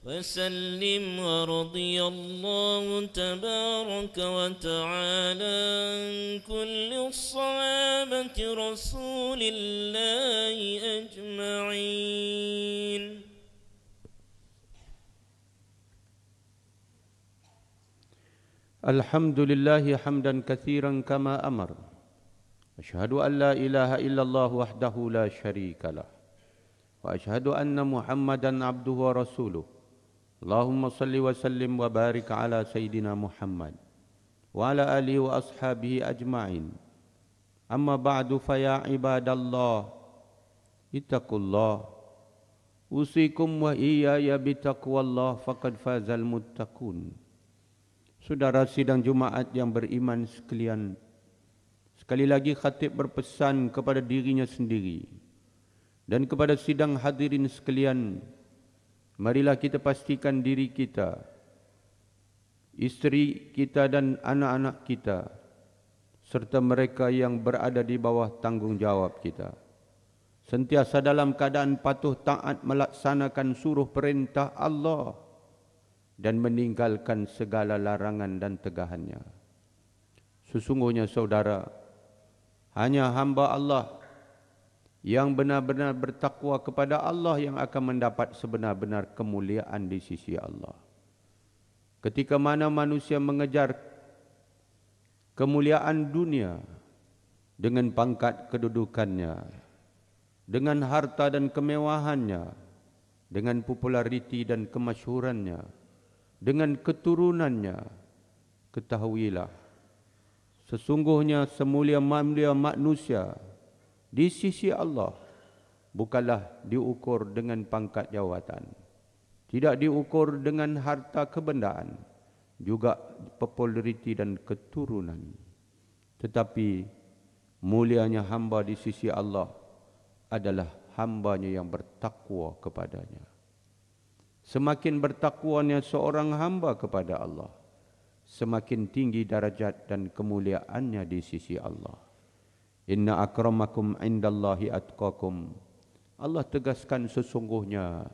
وسلم ورضي الله تبارك وتعالى عن كل الصحابة رسول الله أجمعين. الحمد لله حمدا كثيرا كما أمر. أشهد أن لا إله إلا الله وحده لا شريك له وأشهد أن محمدا عبده ورسوله. اللهم صل وسلم وبارك على سيدنا محمد وعلى آله وأصحابه أجمعين. أما بعد فيا عباد الله اتقوا الله أوصيكم وإياي بتقوى الله فقد فاز المتقون. Saudara sidang Jumaat yang beriman sekalian, sekali lagi khatib berpesan kepada dirinya sendiri dan kepada sidang hadirin sekalian, marilah kita pastikan diri kita, isteri kita dan anak-anak kita serta mereka yang berada di bawah tanggungjawab kita sentiasa dalam keadaan patuh taat melaksanakan suruh perintah Allah dan meninggalkan segala larangan dan tegahannya. Sesungguhnya saudara, hanya hamba Allah yang benar-benar bertakwa kepada Allah yang akan mendapat sebenar-benar kemuliaan di sisi Allah. Ketika mana manusia mengejar kemuliaan dunia dengan pangkat kedudukannya, dengan harta dan kemewahannya, dengan populariti dan kemasyhurannya, dengan keturunannya, ketahuilah sesungguhnya semulia-mulia manusia di sisi Allah bukanlah diukur dengan pangkat jawatan, tidak diukur dengan harta kebendaan, juga populariti dan keturunan, tetapi mulianya hamba di sisi Allah adalah hambanya yang bertakwa kepadanya. Semakin bertakwanya seorang hamba kepada Allah, semakin tinggi darajat dan kemuliaannya di sisi Allah. Inna akramakum indallahi atqakum. Allah tegaskan sesungguhnya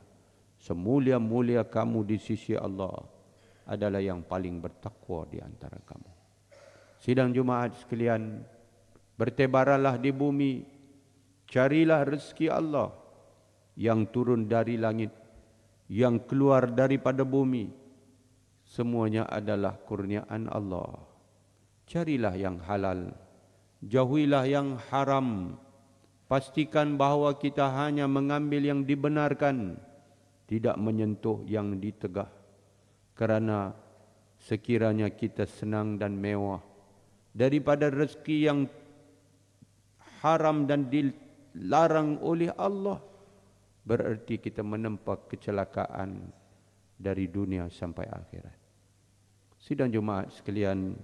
semulia-mulia kamu di sisi Allah adalah yang paling bertakwa di antara kamu. Sidang Jumaat sekalian, bertebaralah di bumi, carilah rezeki Allah yang turun dari langit, yang keluar daripada bumi, semuanya adalah kurniaan Allah. Carilah yang halal, jauhilah yang haram. Pastikan bahawa kita hanya mengambil yang dibenarkan, tidak menyentuh yang ditegah. Kerana sekiranya kita senang dan mewah daripada rezeki yang haram dan dilarang oleh Allah, berarti kita menempa kecelakaan dari dunia sampai akhirat. Sidang Jumaat sekalian,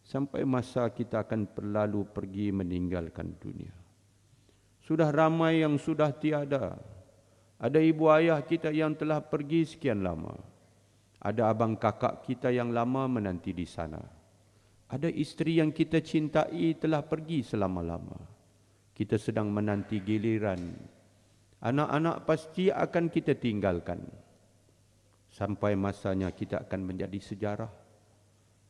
sampai masa kita akan berlalu pergi meninggalkan dunia. Sudah ramai yang sudah tiada. Ada ibu ayah kita yang telah pergi sekian lama. Ada abang kakak kita yang lama menanti di sana. Ada isteri yang kita cintai telah pergi selama-lama. Kita sedang menanti giliran. Anak-anak pasti akan kita tinggalkan. Sampai masanya kita akan menjadi sejarah.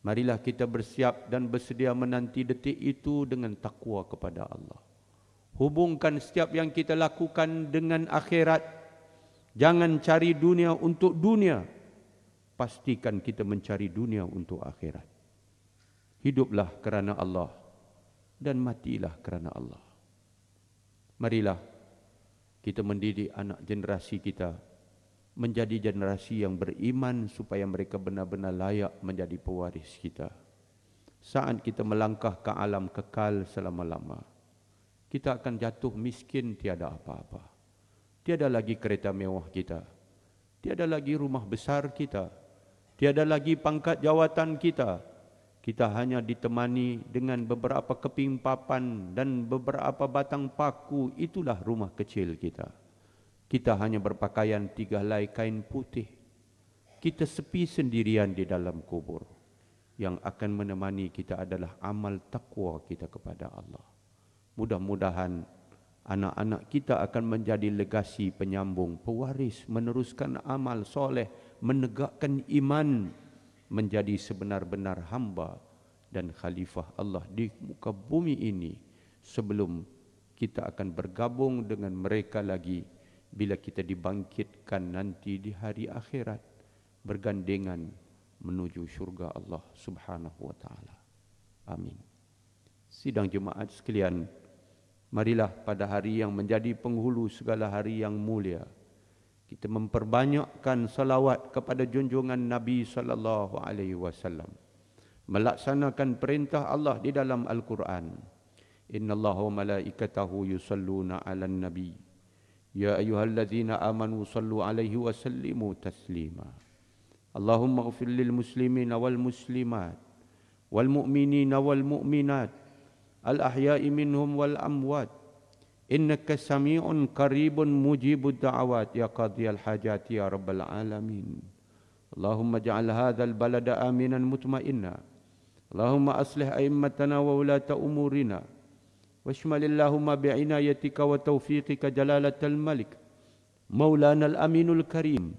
Marilah kita bersiap dan bersedia menanti detik itu dengan takwa kepada Allah. Hubungkan setiap yang kita lakukan dengan akhirat. Jangan cari dunia untuk dunia. Pastikan kita mencari dunia untuk akhirat. Hiduplah kerana Allah dan matilah kerana Allah. Marilah kita mendidik anak generasi kita menjadi generasi yang beriman supaya mereka benar-benar layak menjadi pewaris kita. Saat kita melangkah ke alam kekal selama-lama, kita akan jatuh miskin tiada apa-apa. Tiada lagi kereta mewah kita. Tiada lagi rumah besar kita. Tiada lagi pangkat jawatan kita. Kita hanya ditemani dengan beberapa keping papan dan beberapa batang paku. Itulah rumah kecil kita. Kita hanya berpakaian 3 helai kain putih. Kita sepi sendirian di dalam kubur. Yang akan menemani kita adalah amal takwa kita kepada Allah. Mudah-mudahan anak-anak kita akan menjadi legasi penyambung, pewaris, meneruskan amal soleh, menegakkan iman, menjadi sebenar-benar hamba dan khalifah Allah di muka bumi ini sebelum kita akan bergabung dengan mereka lagi bila kita dibangkitkan nanti di hari akhirat bergandengan menuju syurga Allah Subhanahu wa taala. Amin. Sidang jemaat sekalian, marilah pada hari yang menjadi penghulu segala hari yang mulia, kita memperbanyakkan salawat kepada junjungan Nabi sallallahu alaihi wasallam, melaksanakan perintah Allah di dalam Al-Quran. Innallaha wa malaikatahu yusalluna 'alan nabi ya ayyuhalladzina amanu sallu 'alaihi wa sallimu taslima. Allahumma ighfir lil muslimina wal muslimat wal mu'minina wal mu'minat al ahya'i minhum wal amwat innaka sami'un qaribun mujibud da'awat ya qadiyal hajat ya rabbal alamin. Allahumma ja'al hadzal balada aminan mutma'inna. Allahumma aslih a'immatana wa ulata umurina washmalillahumma bi'inayatika wa taufiqika jalalatal malik maulana al-aminul karim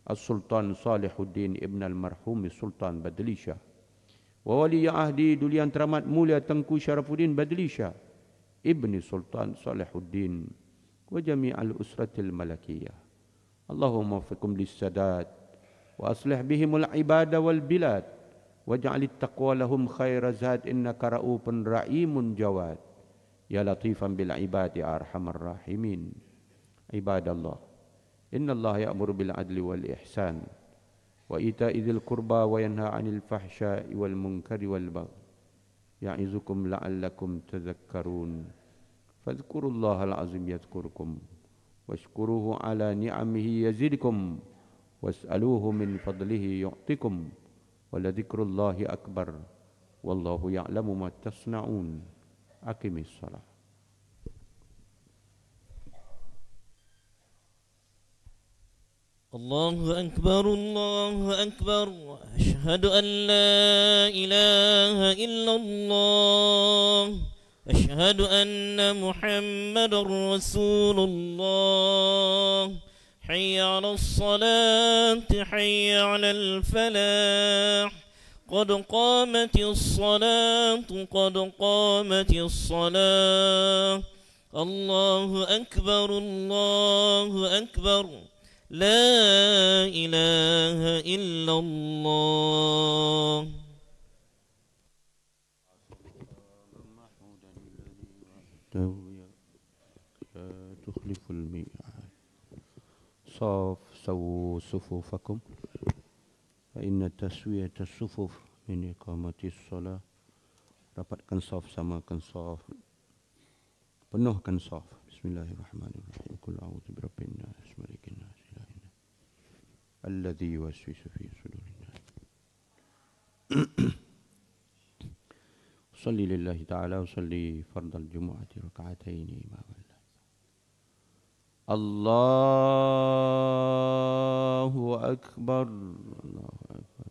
As-Sultan Salihuddin Ibn Al-Marhum Sultan Badli Shah wa wali ahdi Dulian Teramat Mulia Tengku Syarafuddin Badli Shah Ibni Sultan Salihuddin wa jami'al usratil malakiyah. Allahumma fikum lis-sadat wa aslih bihimul ibada wal bilad waj'alit taqwa lahum khaira zad innaka ra'ufun ra'imun jawad ya latifan bil ibadi arhamar rahimin. Ibadallah, innallaha ya'muru bil adli wal ihsan wa ita'i dzil qurba wa yanha 'anil fahsya'i wal munkari wal baghi ya'izukum la'allakum tadhakkarun. Fadhkurullahal azim yadhkurkum washkuruhu ala ni'amihi yazidkum was'aluhu min fadlihi yu'tikum wa ladhikrullahi akbar wallahu ya'lamu ma tasna'un. Aqimis shalah. الله أكبر الله أكبر أشهد أن لا إله إلا الله أشهد أن محمد رسول الله حي على الصلاة حي على الفلاح قد قامت الصلاة قد قامت الصلاة الله أكبر الله أكبر لا إله إلا الله. تخلف الميعاد. سووا صفوفكم فإن تسوية الصفوف من إقامة الصلاة. Rapatkan saf, samakan saf, penuhkan saf. Bismillahirrahmanirrahim. Qul a'udzu birabbin nas, malikin nas, ilahin nas, alladzi yuwaswisu fi sudurin nas. Salli lillahi ta'ala wa salli fardal jumu'ati raka'ataini imam Allah. Allahu akbar. Allahu akbar.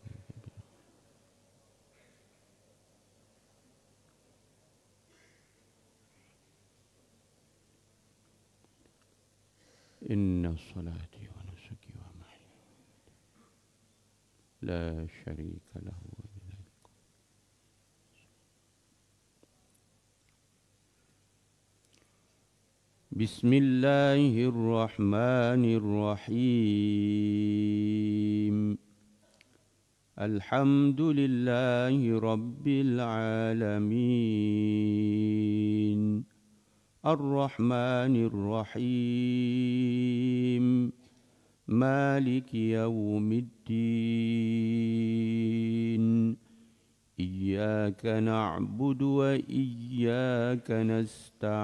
Inna salati wa nusuki wa mahya la syarika lahu wa bidzalik. Bismillahirrahmanirrahim. الحمد لله رب العالمين الرحمن الرحيم مالك يوم الدين إياك نعبد وإياك نستعين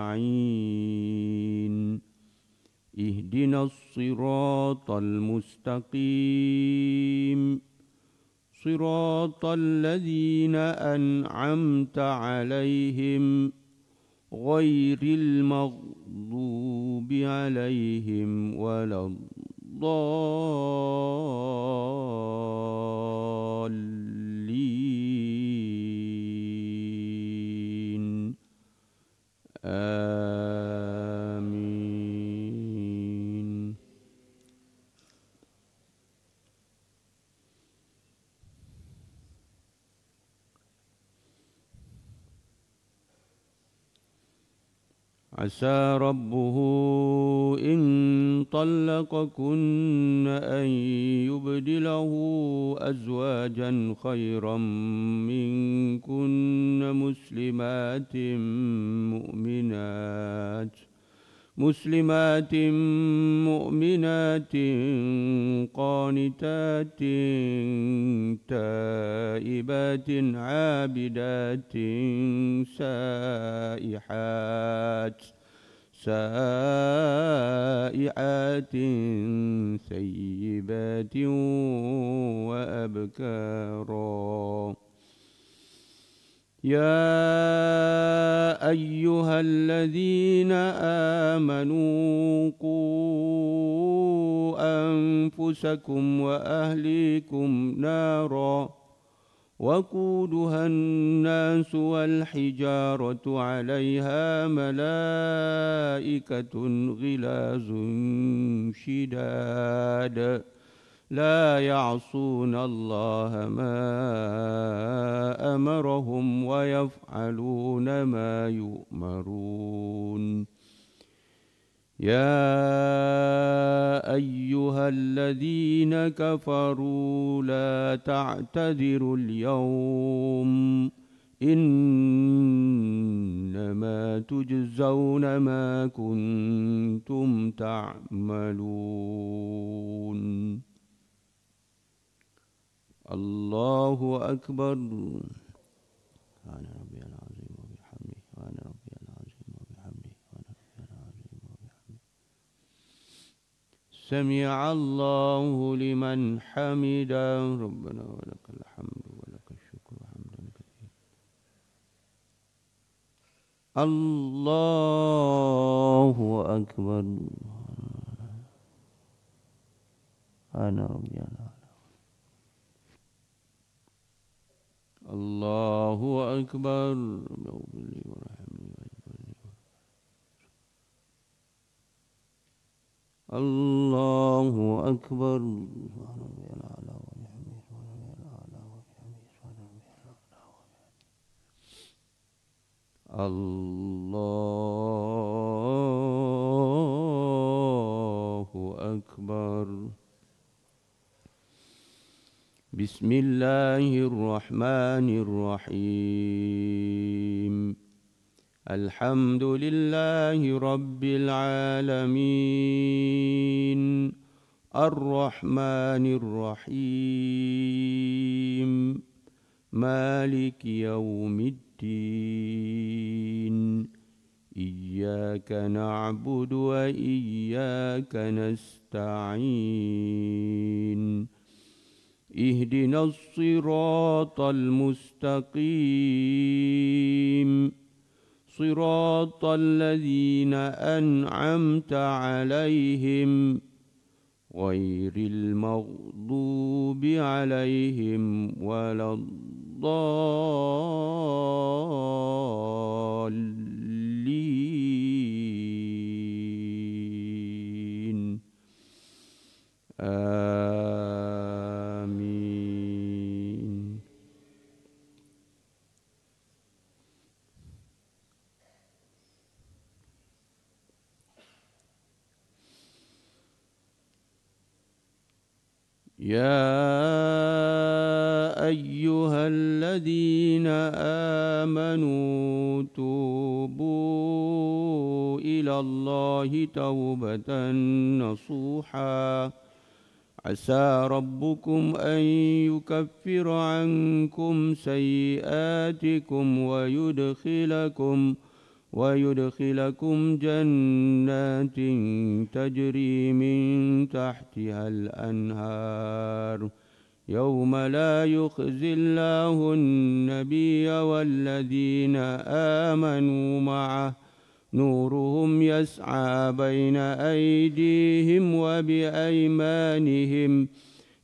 اهدنا الصراط المستقيم صراط الذين أنعمت عليهم غير المغضوب عليهم ولا الضالين آمين. عسى ربه إن طلقكن أن يبدله أزواجا خيرا منكن مسلمات مؤمنات قانتات تائبات عابدات سائحات ثيبات وأبكارا. يا أيها الذين آمنوا قوا أنفسكم وأهليكم نارا وقودها الناس والحجارة عليها ملائكة غلاظ شداد لا يعصون الله ما أمرهم ويفعلون ما يؤمرون. يا أيها الذين كفروا لا تعتذروا اليوم إنما تجزون ما كنتم تعملون. الله أكبر. سبحان ربي العظيم وبحمده سبحان ربي العظيم وبحمده سبحان ربي العظيم وبحمده. سمع الله لمن حمده ربنا ولك الحمد ولك الشكر حمدا كثيرا. الله أكبر. سبحان ربي العظيم. الله أكبر. اغفر لي وارحمني واجبرني. الله أكبر. الله أكبر. بسم الله الرحمن الرحيم. الحمد لله رب العالمين الرحمن الرحيم مالك يوم الدين إياك نعبد وإياك نستعين اهدنا الصراط المستقيم صراط الذين أنعمت عليهم غير المغضوب عليهم ولا الضالين آمين. يا توبوا إلى الله توبة نصوحا عسى ربكم أن يكفر عنكم سيئاتكم ويدخلكم جنات تجري من تحتها الأنهار يوم لا يخزي الله النبي والذين آمنوا معه نورهم يسعى بين أيديهم وبأيمانهم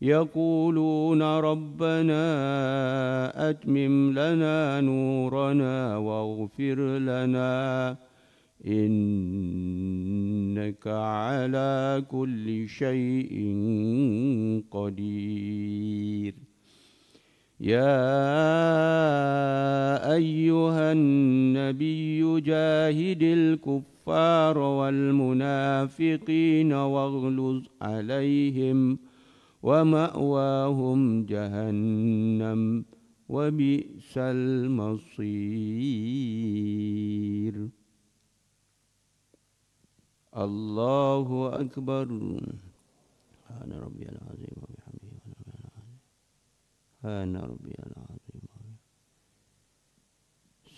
يقولون ربنا أتمم لنا نورنا واغفر لنا إنك على كل شيء قدير يا أيها النبي جاهد الكفار والمنافقين واغلظ عليهم ومأواهم جهنم وبئس المصير الله أكبر سبحان ربي العظيم وبحمده سبحان ربي العظيم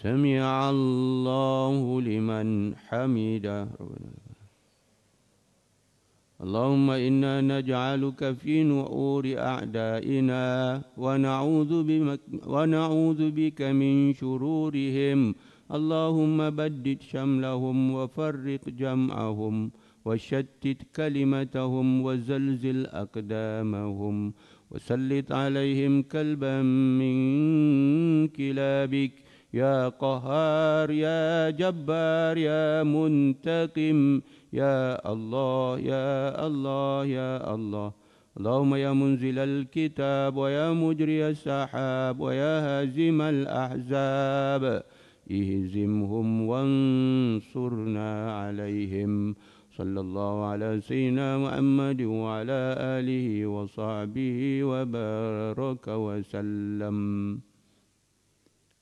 سمع الله لمن حمده اللهم إنا نجعلك في نحور أعدائنا ونعوذ بك من شرورهم اللهم بدد شملهم وفرق جمعهم وشتت كلمتهم وزلزل أقدامهم وسلط عليهم كلبا من كلابك يا قهار يا جبار يا منتقم يا الله يا الله يا الله اللهم يا منزل الكتاب ويا مجري السحاب ويا هازم الأحزاب اهزمهم وانصرنا عليهم صلى الله على سيدنا محمد وعلى آله وصحبه وبارك وسلم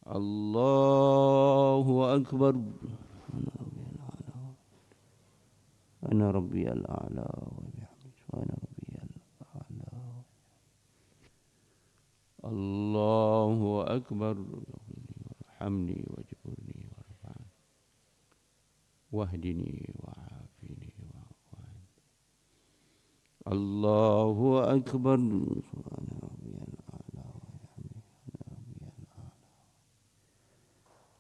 الله أكبر أنا ربي الأعلى وبحمده وأنا ربي الأعلى الله أكبر وارحمني واجبرني وارفعني واهدني وعافني وعافني الله أكبر سبحان ربي الأعلى وبحمده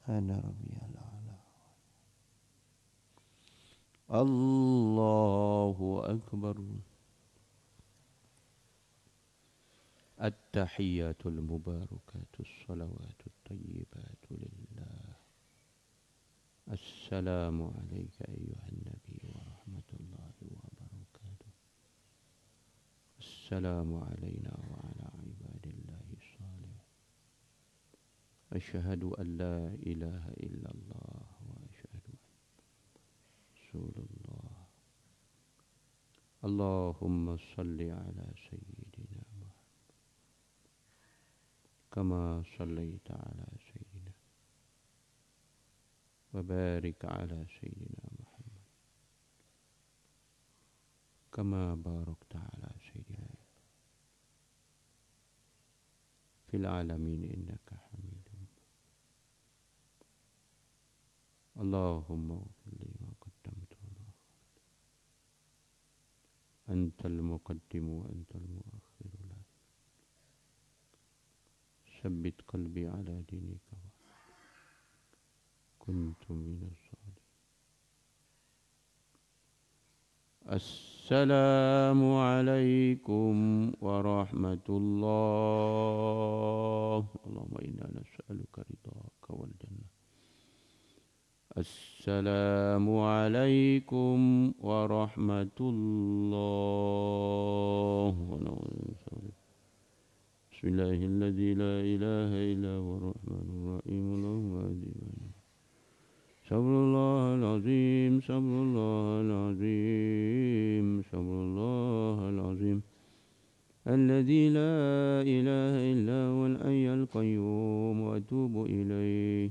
أنا ربي الأعلى الله أكبر التحيات المباركات الصلوات الطيبات لله السلام عليك أيها النبي ورحمة الله وبركاته السلام علينا وعلى عباد الله الصالحين أشهد أن لا إله إلا الله وأشهد أن رسول الله اللهم صل على سيدنا محمد كما صليت على سيدنا وبارك على سيدنا محمد كما باركت على سيدنا في العالمين إنك حميد اللهم اغفر لي ما قدمت وما أخرت أنت المقدم وأنت المؤخر لا ثبت قلبي على دينك كنت من الصالحين السلام عليكم ورحمة الله اللهم إنا نسألك رضاك والجنة السلام عليكم ورحمة الله بسم الله الذي لا إله إلا هو الرحمن الرحيم اللهم أهدنا صبر الله العظيم صبر الله العظيم صبر الله العظيم الذي لا إله إلا هو الحي القيوم وأتوب إليه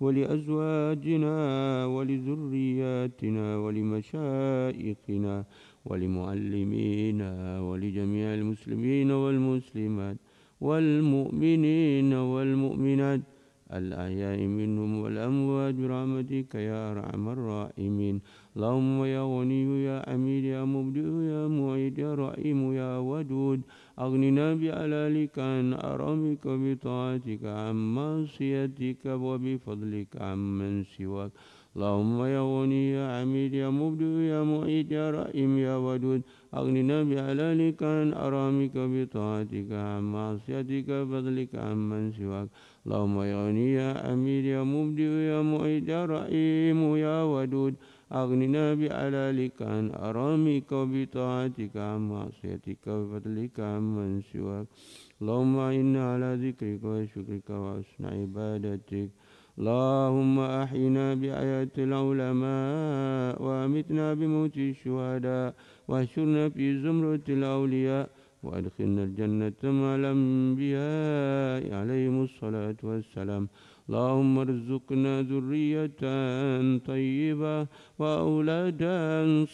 ولأزواجنا ولذرياتنا ولمشائخنا ولمعلمينا ولجميع المسلمين والمسلمات والمؤمنين والمؤمنات الأحياء منهم والأموات برحمتك يا أرحم الراحمين. اللهم يا غني يا حميد يا مبدئ يا معيد يا رحيم يا ودود أغننا بحلالك عن حرامك بطاعتك عن معصيتك وبفضلك عمن سواك. اللهم يا غني يا حميد يا مبدئ يا معيد يا رحيم يا ودود أغننا بحلالك عن حرامك بطاعتك عن معصيتك وبفضلك عمن سواك. اللهم يا غني يا حميد يا مبدئ يا معيد يا رحيم يا ودود أغننا بحلالك عن حرامك وبطاعتك عن معصيتك وبفضلك عمن سواك. اللهم إنا على ذكرك وشكرك وحسن عبادتك. اللهم أحينا بحياة العلماء وأمتنا بموت الشهداء واحشرنا في زمرة الأولياء وأدخلنا الجنة مع الأنبياء عليهم الصلاة والسلام. اللهم ارزقنا ذرية طيبة وأولادا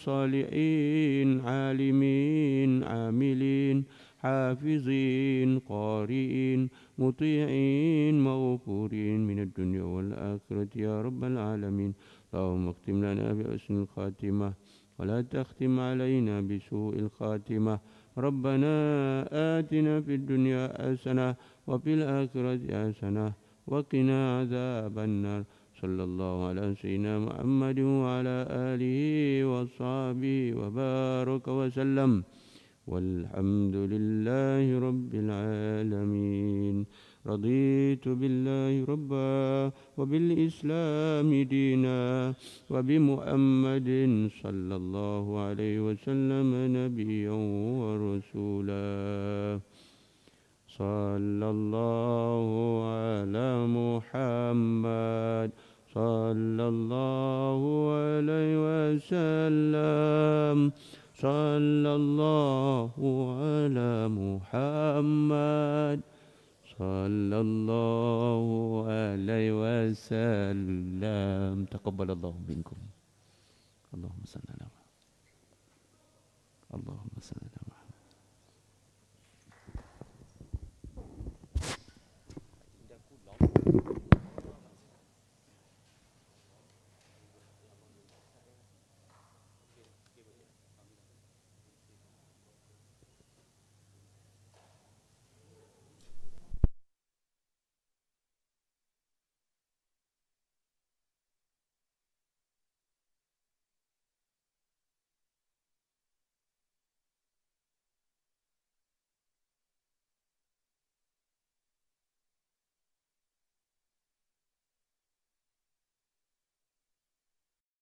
صالحين عالمين عاملين حافظين قارئين مطيعين مغفورين من الدنيا والآخرة يا رب العالمين. اللهم اختم لنا بحسن الخاتمة ولا تختم علينا بسوء الخاتمة. ربنا آتنا في الدنيا حسنة وفي الآخرة حسنة وقنا عذاب النار. صلى الله على سيدنا محمد وعلى آله وصحبه وبارك وسلم والحمد لله رب العالمين. رضيت بالله ربا وبالإسلام دينا وبمحمد صلى الله عليه وسلم نبيا ورسولا. صلى الله على محمد صلى الله عليه وسلم. صلى الله على محمد صلى الله عليه وسلم. تقبل الله منكم. اللهم صل على محمد. اللهم صل على محمد.